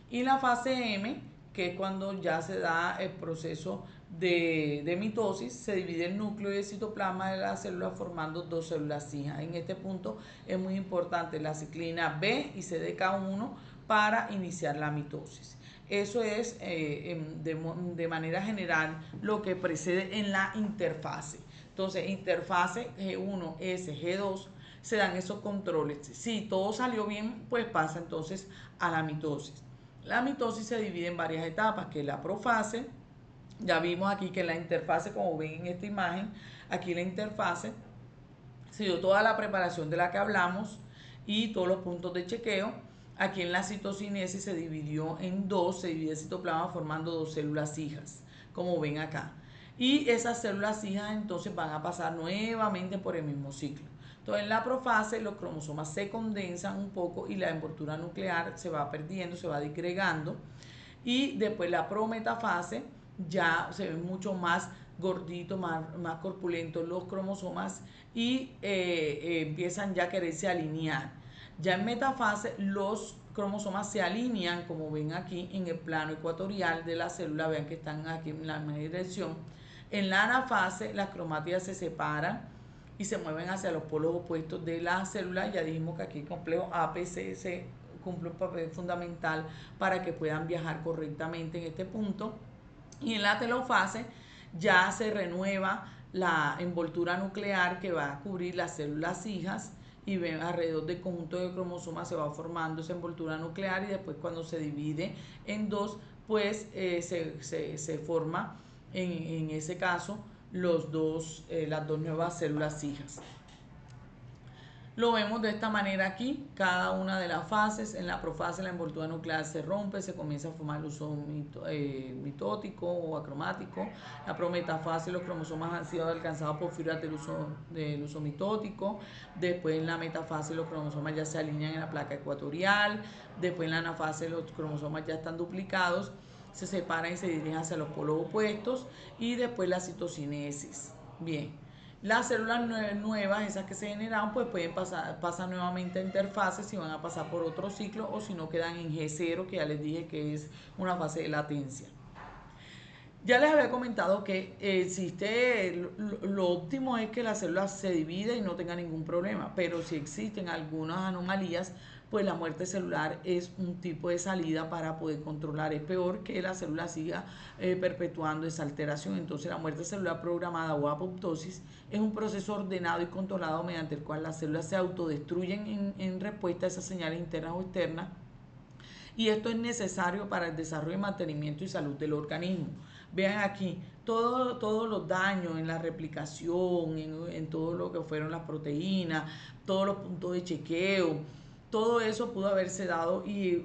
Y la fase M, que es cuando ya se da el proceso de mitosis, se divide el núcleo y el citoplasma de la célula formando dos células hijas. En este punto es muy importante la ciclina B y CDK1 para iniciar la mitosis. Eso es de manera general lo que precede en la interfase. Entonces, interfase G1, S, G2, se dan esos controles. Si todo salió bien, pues pasa entonces a la mitosis. La mitosis se divide en varias etapas, que es la profase. Ya vimos aquí que la interfase, como ven en esta imagen, aquí la interfase se dio toda la preparación de la que hablamos y todos los puntos de chequeo. Aquí en la citocinesis se dividió en dos, se divide el citoplasma formando dos células hijas, como ven acá. Y esas células hijas entonces van a pasar nuevamente por el mismo ciclo. Entonces en la profase los cromosomas se condensan un poco y la envoltura nuclear se va perdiendo, se va disgregando. Y después la prometafase ya se ven mucho más gorditos, más corpulentos los cromosomas, y empiezan ya a quererse alinear. Ya en metafase los cromosomas se alinean, como ven aquí en el plano ecuatorial de la célula, vean que están aquí en la misma dirección. En la anafase las cromátidas se separan y se mueven hacia los polos opuestos de la célula. Ya dijimos que aquí el complejo APCC cumple un papel fundamental para que puedan viajar correctamente en este punto. Y en la telofase ya se renueva la envoltura nuclear que va a cubrir las células hijas y ven alrededor del conjunto de cromosomas se va formando esa envoltura nuclear y después cuando se divide en dos, pues se forma en ese caso las dos nuevas células hijas. Lo vemos de esta manera aquí, cada una de las fases. En la profase la envoltura nuclear se rompe, se comienza a formar el uso mitótico o acromático. La prometafase los cromosomas han sido alcanzados por fibras del uso mitótico. Después en la metafase los cromosomas ya se alinean en la placa ecuatorial. Después en la anafase los cromosomas ya están duplicados, se separan y se dirigen hacia los polos opuestos. Y después la citocinesis. Bien. Las células nuevas, esas que se generaron, pues pasan nuevamente a interfaces y van a pasar por otro ciclo, o si no quedan en G0, que ya les dije que es una fase de latencia. Ya les había comentado que lo óptimo es que la célula se divida y no tenga ningún problema, pero si existen algunas anomalías, pues la muerte celular es un tipo de salida para poder controlar. Es peor que la célula siga perpetuando esa alteración. Entonces la muerte celular programada o apoptosis es un proceso ordenado y controlado mediante el cual las células se autodestruyen en respuesta a esas señales internas o externas, y esto es necesario para el desarrollo, mantenimiento y salud del organismo. Vean aquí, todos los daños en la replicación, en todo lo que fueron las proteínas, todos los puntos de chequeo, todo eso pudo haberse dado y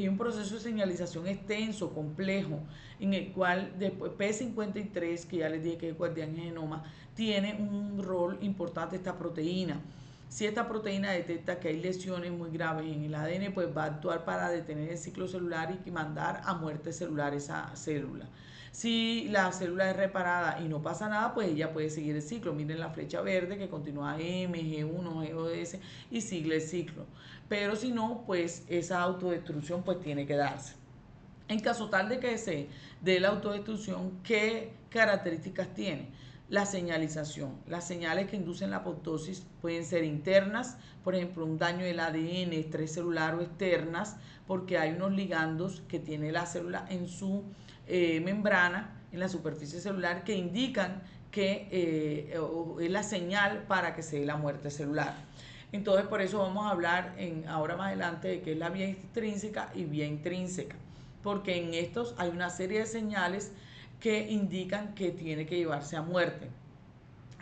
un proceso de señalización extenso, complejo, en el cual después P53, que ya les dije que es el guardián genoma, tiene un rol importante esta proteína. Si esta proteína detecta que hay lesiones muy graves en el ADN, pues va a actuar para detener el ciclo celular y mandar a muerte celular esa célula. Si la célula es reparada y no pasa nada, pues ella puede seguir el ciclo. Miren la flecha verde que continúa M, G1, GOS y sigue el ciclo. Pero si no, pues esa autodestrucción pues tiene que darse. En caso tal de que se dé la autodestrucción, ¿qué características tiene? La señalización. Las señales que inducen la apoptosis pueden ser internas, por ejemplo, un daño del ADN, estrés celular, o externas, porque hay unos ligandos que tiene la célula en su membrana, en la superficie celular, que indican que es la señal para que se dé la muerte celular. Entonces, por eso vamos a hablar ahora más adelante de qué es la vía extrínseca y vía intrínseca, porque en estos hay una serie de señales que indican que tiene que llevarse a muerte.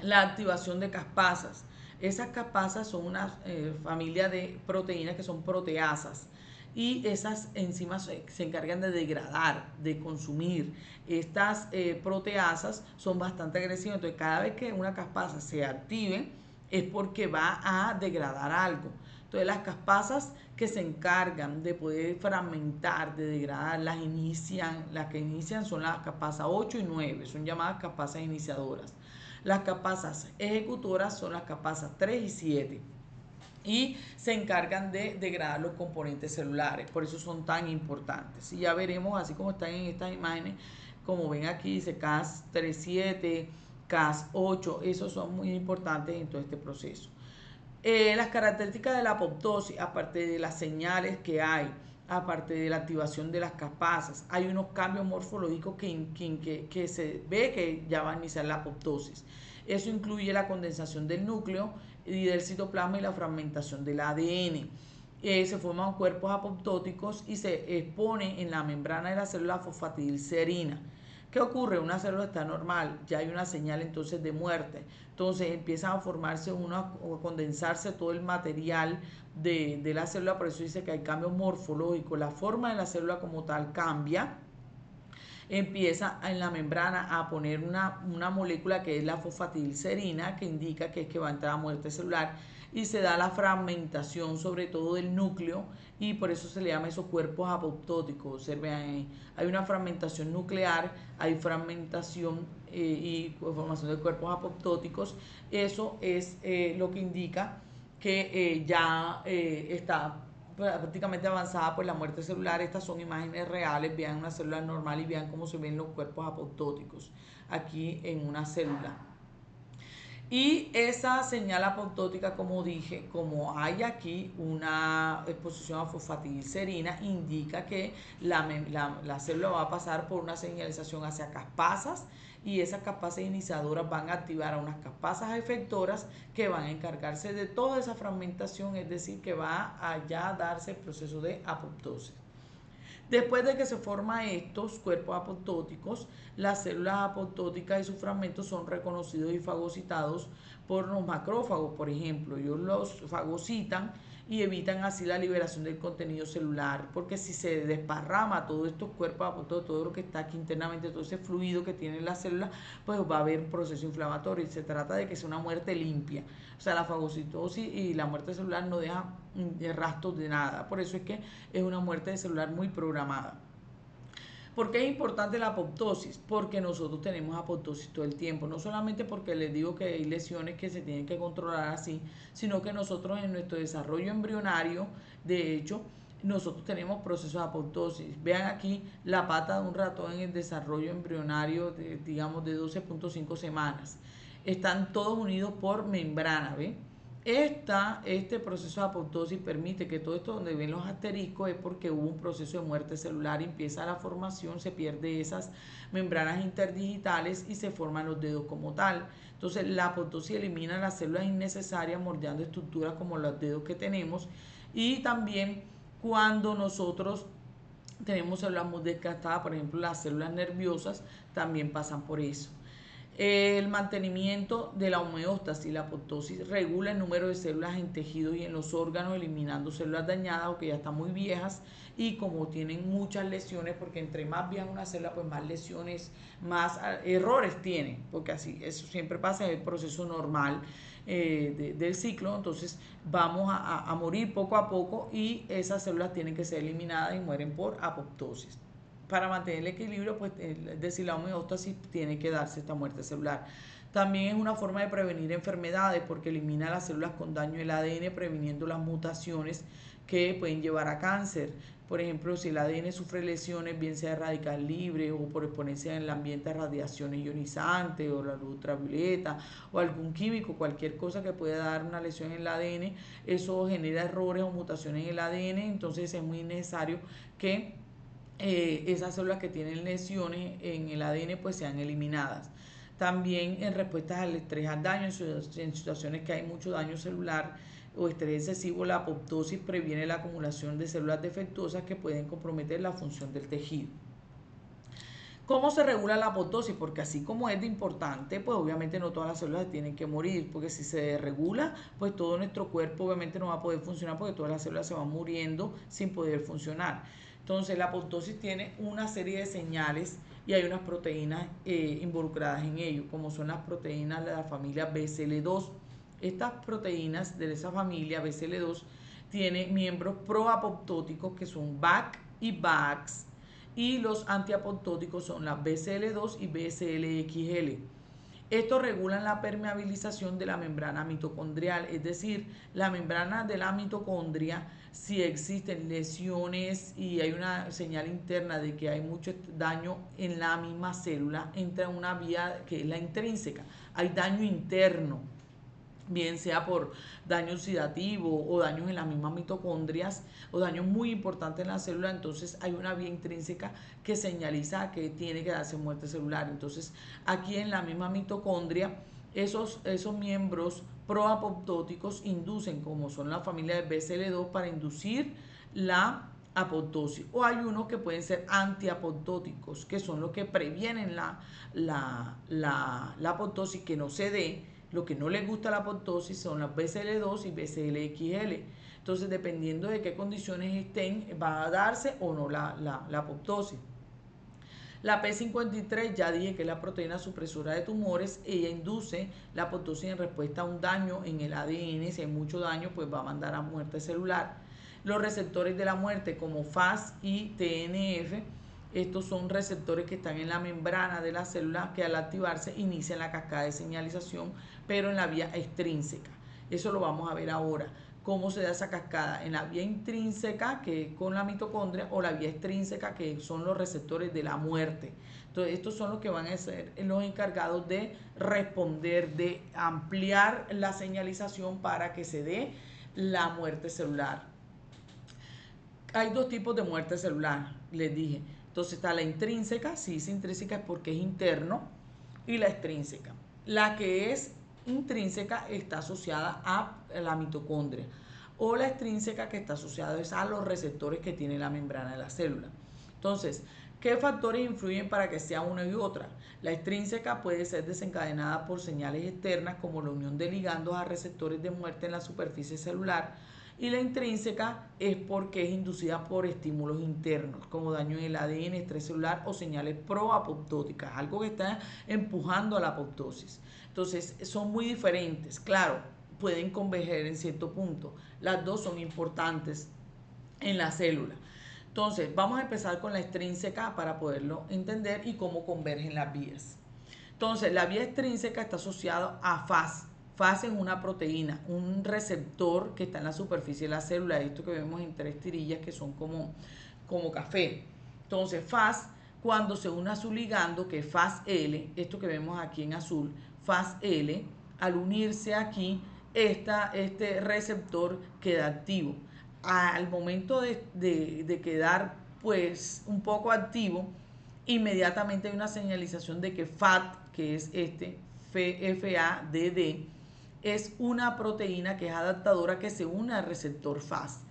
La activación de caspasas. Esas caspasas son una familia de proteínas que son proteasas, y esas enzimas se encargan de degradar, de consumir. Estas proteasas son bastante agresivas, entonces cada vez que una caspasa se active es porque va a degradar algo. Entonces las caspasas que se encargan de poder fragmentar, de degradar, las que inician son las caspasas 8 y 9, son llamadas caspasas iniciadoras. Las caspasas ejecutoras son las caspasas 3 y 7. Y se encargan de degradar los componentes celulares, por eso son tan importantes. Y ya veremos, así como están en estas imágenes, como ven aquí, dice Cas37, Cas8, esos son muy importantes en todo este proceso. Las características de la apoptosis, aparte de las señales que hay, aparte de la activación de las caspasas, hay unos cambios morfológicos que se ve que ya va a iniciar la apoptosis. Eso incluye la condensación del núcleo y del citoplasma y la fragmentación del ADN. Se forman cuerpos apoptóticos y se expone en la membrana de la célula fosfatidilcerina. ¿Qué ocurre? Una célula está normal, ya hay una señal entonces de muerte. Entonces empiezan a formarse o a condensarse todo el material de la célula, por eso dice que hay cambios morfológicos. La forma de la célula como tal cambia. Empieza en la membrana a poner una molécula que es la fosfatidilcerina, que indica que es que va a entrar a muerte celular, y se da la fragmentación sobre todo del núcleo, y por eso se le llama esos cuerpos apoptóticos. Observen ahí, hay una fragmentación nuclear, hay fragmentación y formación de cuerpos apoptóticos. Eso es lo que indica que ya está prácticamente avanzada por la muerte celular. Estas son imágenes reales, vean una célula normal y vean cómo se ven los cuerpos apoptóticos aquí en una célula. Y esa señal apoptótica, como dije, como hay aquí una exposición a fosfatidilcerina, indica que la célula va a pasar por una señalización hacia caspasas, y esas caspasas iniciadoras van a activar a unas caspasas efectoras que van a encargarse de toda esa fragmentación, es decir, que va a ya darse el proceso de apoptosis. Después de que se forman estos cuerpos apoptóticos, las células apoptóticas y sus fragmentos son reconocidos y fagocitados por los macrófagos, por ejemplo. Ellos los fagocitan y evitan así la liberación del contenido celular, porque si se desparrama todos estos cuerpos apoptóticos, todo lo que está aquí internamente, todo ese fluido que tiene la célula, pues va a haber un proceso inflamatorio, y se trata de que sea una muerte limpia. O sea, la fagocitosis y la muerte celular no deja rastros de nada. Por eso es que es una muerte celular muy programada. ¿Por qué es importante la apoptosis? Porque nosotros tenemos apoptosis todo el tiempo, no solamente porque les digo que hay lesiones que se tienen que controlar así, sino que nosotros en nuestro desarrollo embrionario, de hecho, nosotros tenemos procesos de apoptosis. Vean aquí la pata de un ratón en el desarrollo embrionario, digamos, de 12.5 semanas. Están todos unidos por membrana, ¿ven? Este proceso de apoptosis permite que todo esto donde ven los asteriscos es porque hubo un proceso de muerte celular, empieza la formación, se pierde esas membranas interdigitales y se forman los dedos como tal. Entonces la apoptosis elimina las células innecesarias, moldeando estructuras como los dedos que tenemos. Y también cuando nosotros tenemos células muy desgastadas, por ejemplo las células nerviosas, también pasan por eso. El mantenimiento de la homeostasis, la apoptosis, regula el número de células en tejidos y en los órganos, eliminando células dañadas o que ya están muy viejas, y como tienen muchas lesiones, porque entre más vieja una célula, pues más lesiones, más errores tiene, porque así, eso siempre pasa, es el proceso normal del ciclo. Entonces vamos a morir poco a poco, y esas células tienen que ser eliminadas y mueren por apoptosis. Para mantener el equilibrio, pues, es decir, la homeostasis, tiene que darse esta muerte celular. También es una forma de prevenir enfermedades, porque elimina las células con daño del ADN, previniendo las mutaciones que pueden llevar a cáncer. Por ejemplo, si el ADN sufre lesiones, bien sea de radical libre o por exponencia en el ambiente a radiaciones ionizantes o la luz ultravioleta o algún químico, cualquier cosa que pueda dar una lesión en el ADN, eso genera errores o mutaciones en el ADN. Entonces es muy necesario que esas células que tienen lesiones en el ADN pues sean eliminadas. También en respuestas al estrés, al daño, en situaciones que hay mucho daño celular o estrés excesivo, la apoptosis previene la acumulación de células defectuosas que pueden comprometer la función del tejido. ¿Cómo se regula la apoptosis? Porque así como es de importante, pues obviamente no todas las células tienen que morir, porque si se desregula, pues todo nuestro cuerpo obviamente no va a poder funcionar, porque todas las células se van muriendo sin poder funcionar. Entonces la apoptosis tiene una serie de señales y hay unas proteínas involucradas en ello, como son las proteínas de la familia BCL2. Estas proteínas de esa familia BCL2 tienen miembros proapoptóticos que son BAC y BAX, y los antiapoptóticos son las BCL2 y BCLXL. Estos regulan la permeabilización de la membrana mitocondrial, es decir, la membrana de la mitocondria, si existen lesiones y hay una señal interna de que hay mucho daño en la misma célula, entra una vía que es la intrínseca. Hay daño interno, bien sea por daño oxidativo o daños en las mismas mitocondrias o daños muy importantes en la célula. Entonces hay una vía intrínseca que señaliza que tiene que darse muerte celular. Entonces aquí en la misma mitocondria, esos miembros proapoptóticos inducen, como son la familia de BCL2, para inducir la apoptosis. O hay unos que pueden ser antiapoptóticos, que son los que previenen la apoptosis, que no se dé. Lo que no les gusta la apoptosis son las BCL2 y BCLXL. Entonces, dependiendo de qué condiciones estén, va a darse o no la apoptosis. La P53, ya dije que es la proteína supresora de tumores. Ella induce la apoptosis en respuesta a un daño en el ADN. Si hay mucho daño, pues va a mandar a muerte celular. Los receptores de la muerte, como FAS y TNF, estos son receptores que están en la membrana de la célula, que al activarse inician la cascada de señalización, pero en la vía extrínseca. Eso lo vamos a ver ahora. ¿Cómo se da esa cascada? En la vía intrínseca, que es con la mitocondria, o la vía extrínseca, que son los receptores de la muerte. Entonces, estos son los que van a ser los encargados de responder, de ampliar la señalización para que se dé la muerte celular. Hay dos tipos de muerte celular, les dije. Entonces está la intrínseca, si dice intrínseca es porque es interno, y la extrínseca. La que es intrínseca está asociada a la mitocondria, o la extrínseca que está asociada es a los receptores que tiene la membrana de la célula. Entonces, ¿qué factores influyen para que sea una y otra? La extrínseca puede ser desencadenada por señales externas como la unión de ligandos a receptores de muerte en la superficie celular, y la intrínseca es porque es inducida por estímulos internos, como daño en el ADN, estrés celular o señales proapoptóticas, algo que está empujando a la apoptosis. Entonces, son muy diferentes, claro, pueden converger en cierto punto. Las dos son importantes en la célula. Entonces, vamos a empezar con la extrínseca para poderlo entender y cómo convergen las vías. Entonces, la vía extrínseca está asociada a FAS. FAS es una proteína, un receptor que está en la superficie de la célula, esto que vemos en tres tirillas que son como café. Entonces, FAS, cuando se une a su ligando, que es FAS-L, esto que vemos aquí en azul, FAS-L, al unirse aquí, este receptor queda activo. Al momento de quedar pues un poco activo, inmediatamente hay una señalización de que FAT, que es FADD, es una proteína que es adaptadora que se une al receptor FAS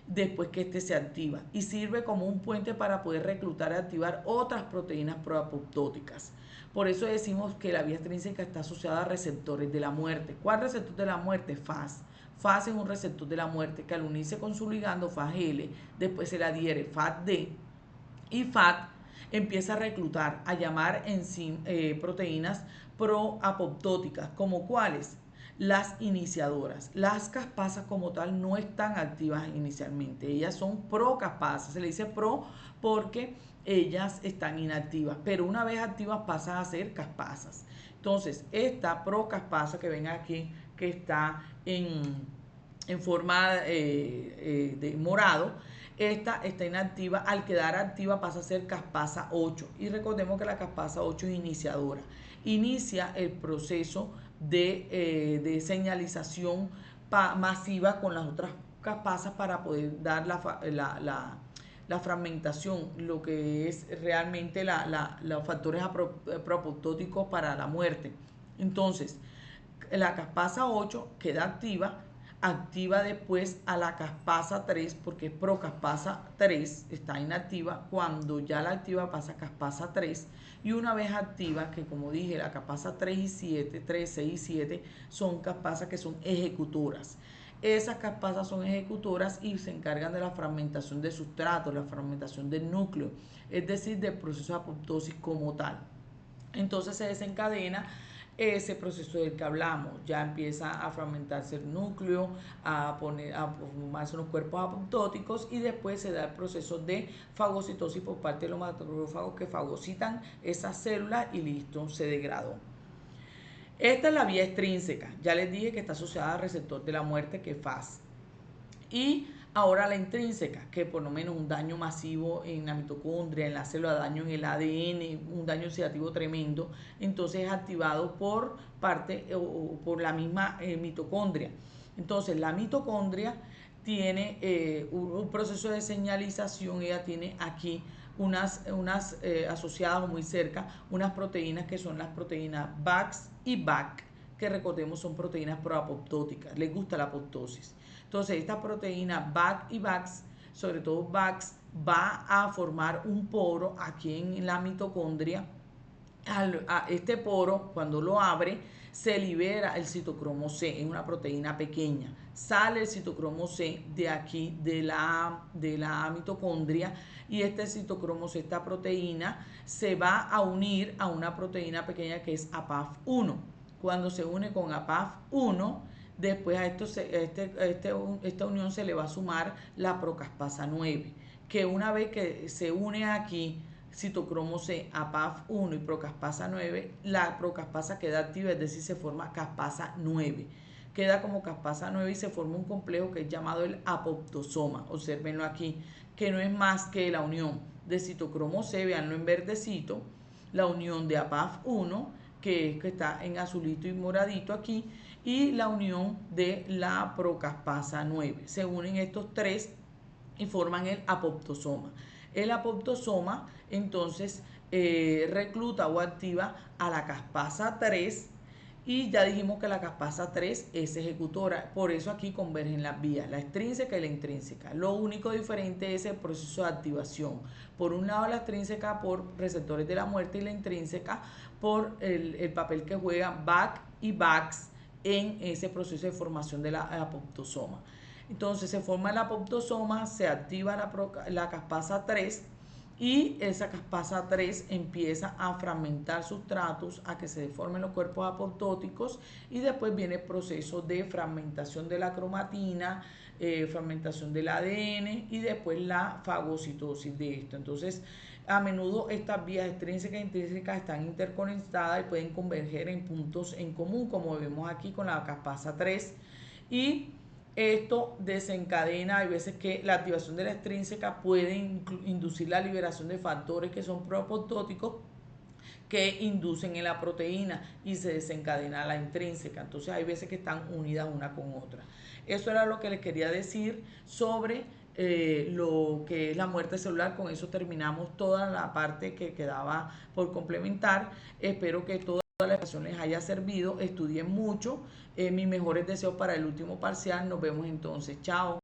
después que este se activa y sirve como un puente para poder reclutar y activar otras proteínas proapoptóticas. Por eso decimos que la vía extrínseca está asociada a receptores de la muerte. ¿Cuál receptor de la muerte? FAS. FAS es un receptor de la muerte que al unirse con su ligando FAS-L, después se le adhiere FAT-D y FAT empieza a reclutar, a llamar proteínas proapoptóticas, como cuáles, las iniciadoras. Las caspasas como tal no están activas inicialmente, ellas son procaspasas, se le dice pro porque ellas están inactivas, pero una vez activas pasan a ser caspasas. Entonces, esta procaspasa que ven aquí, que está en forma de morado, esta está inactiva, al quedar activa pasa a ser caspasa 8 y recordemos que la caspasa 8 es iniciadora, inicia el proceso de señalización masiva con las otras caspasas para poder dar la fragmentación, lo que es realmente los factores proapoptóticos para la muerte. Entonces, la caspasa 8 queda activa después a la caspasa 3 porque es procaspasa 3, está inactiva. Cuando ya la activa pasa a caspasa 3 y una vez activa, que como dije, la caspasa 3 y 7, 3, 6 y 7 son caspasas que son ejecutoras. Esas caspasas son ejecutoras y se encargan de la fragmentación de sustratos, la fragmentación del núcleo, es decir, del proceso de apoptosis como tal. Entonces se desencadena ese proceso del que hablamos, ya empieza a fragmentarse el núcleo, a formarse unos cuerpos apoptóticos y después se da el proceso de fagocitosis por parte de los macrófagos que fagocitan esas células y listo, se degradó. Esta es la vía extrínseca, ya les dije que está asociada al receptor de la muerte que es FAS. Y ahora la intrínseca, que por lo menos un daño masivo en la mitocondria, en la célula, daño en el ADN, un daño oxidativo tremendo, entonces es activado por parte o por la misma mitocondria. Entonces la mitocondria tiene un proceso de señalización, ella tiene aquí unas asociadas o muy cerca, unas proteínas que son las proteínas VAX y BAC, que recordemos son proteínas proapoptóticas, les gusta la apoptosis. Entonces, esta proteína BAC y VAX, sobre todo VAX, va a formar un poro aquí en la mitocondria. A este poro, cuando lo abre, se libera el citocromo C, es una proteína pequeña. Sale el citocromo C de aquí, de la mitocondria, y este citocromo C, esta proteína, se va a unir a una proteína pequeña que es APAF1. Cuando se une con APAF1, después a esta unión se le va a sumar la procaspasa 9, que una vez que se une aquí citocromo C, APAF1 y procaspasa 9, la procaspasa queda activa, es decir, se forma caspasa 9, queda como caspasa 9 y se forma un complejo que es llamado el apoptosoma. Obsérvenlo aquí, que no es más que la unión de citocromo C, veanlo en verdecito, la unión de APAF1, que está en azulito y moradito aquí, y la unión de la procaspasa 9. Se unen estos tres y forman el apoptosoma. El apoptosoma entonces recluta o activa a la caspasa 3 y ya dijimos que la caspasa 3 es ejecutora, por eso aquí convergen las vías, la extrínseca y la intrínseca. Lo único diferente es el proceso de activación. Por un lado la extrínseca por receptores de la muerte y la intrínseca por el papel que juega BAC y BAX en ese proceso de formación de la apoptosoma. Entonces se forma el apoptosoma, se activa la caspasa 3 y esa caspasa 3 empieza a fragmentar sustratos, a que se deformen los cuerpos apoptóticos y después viene el proceso de fragmentación de la cromatina, fragmentación del ADN y después la fagocitosis de esto. Entonces, a menudo estas vías extrínsecas e intrínsecas están interconectadas y pueden converger en puntos en común, como vemos aquí con la caspasa 3 y esto desencadena, hay veces que la activación de la extrínseca puede inducir la liberación de factores que son proapoptóticos que inducen en la proteína y se desencadena la intrínseca. Entonces hay veces que están unidas una con otra. Eso era lo que les quería decir sobre lo que es la muerte celular. Con eso terminamos toda la parte que quedaba por complementar. Espero que toda la explicación les haya servido. Estudien mucho. Mis mejores deseos para el último parcial. Nos vemos entonces. Chao.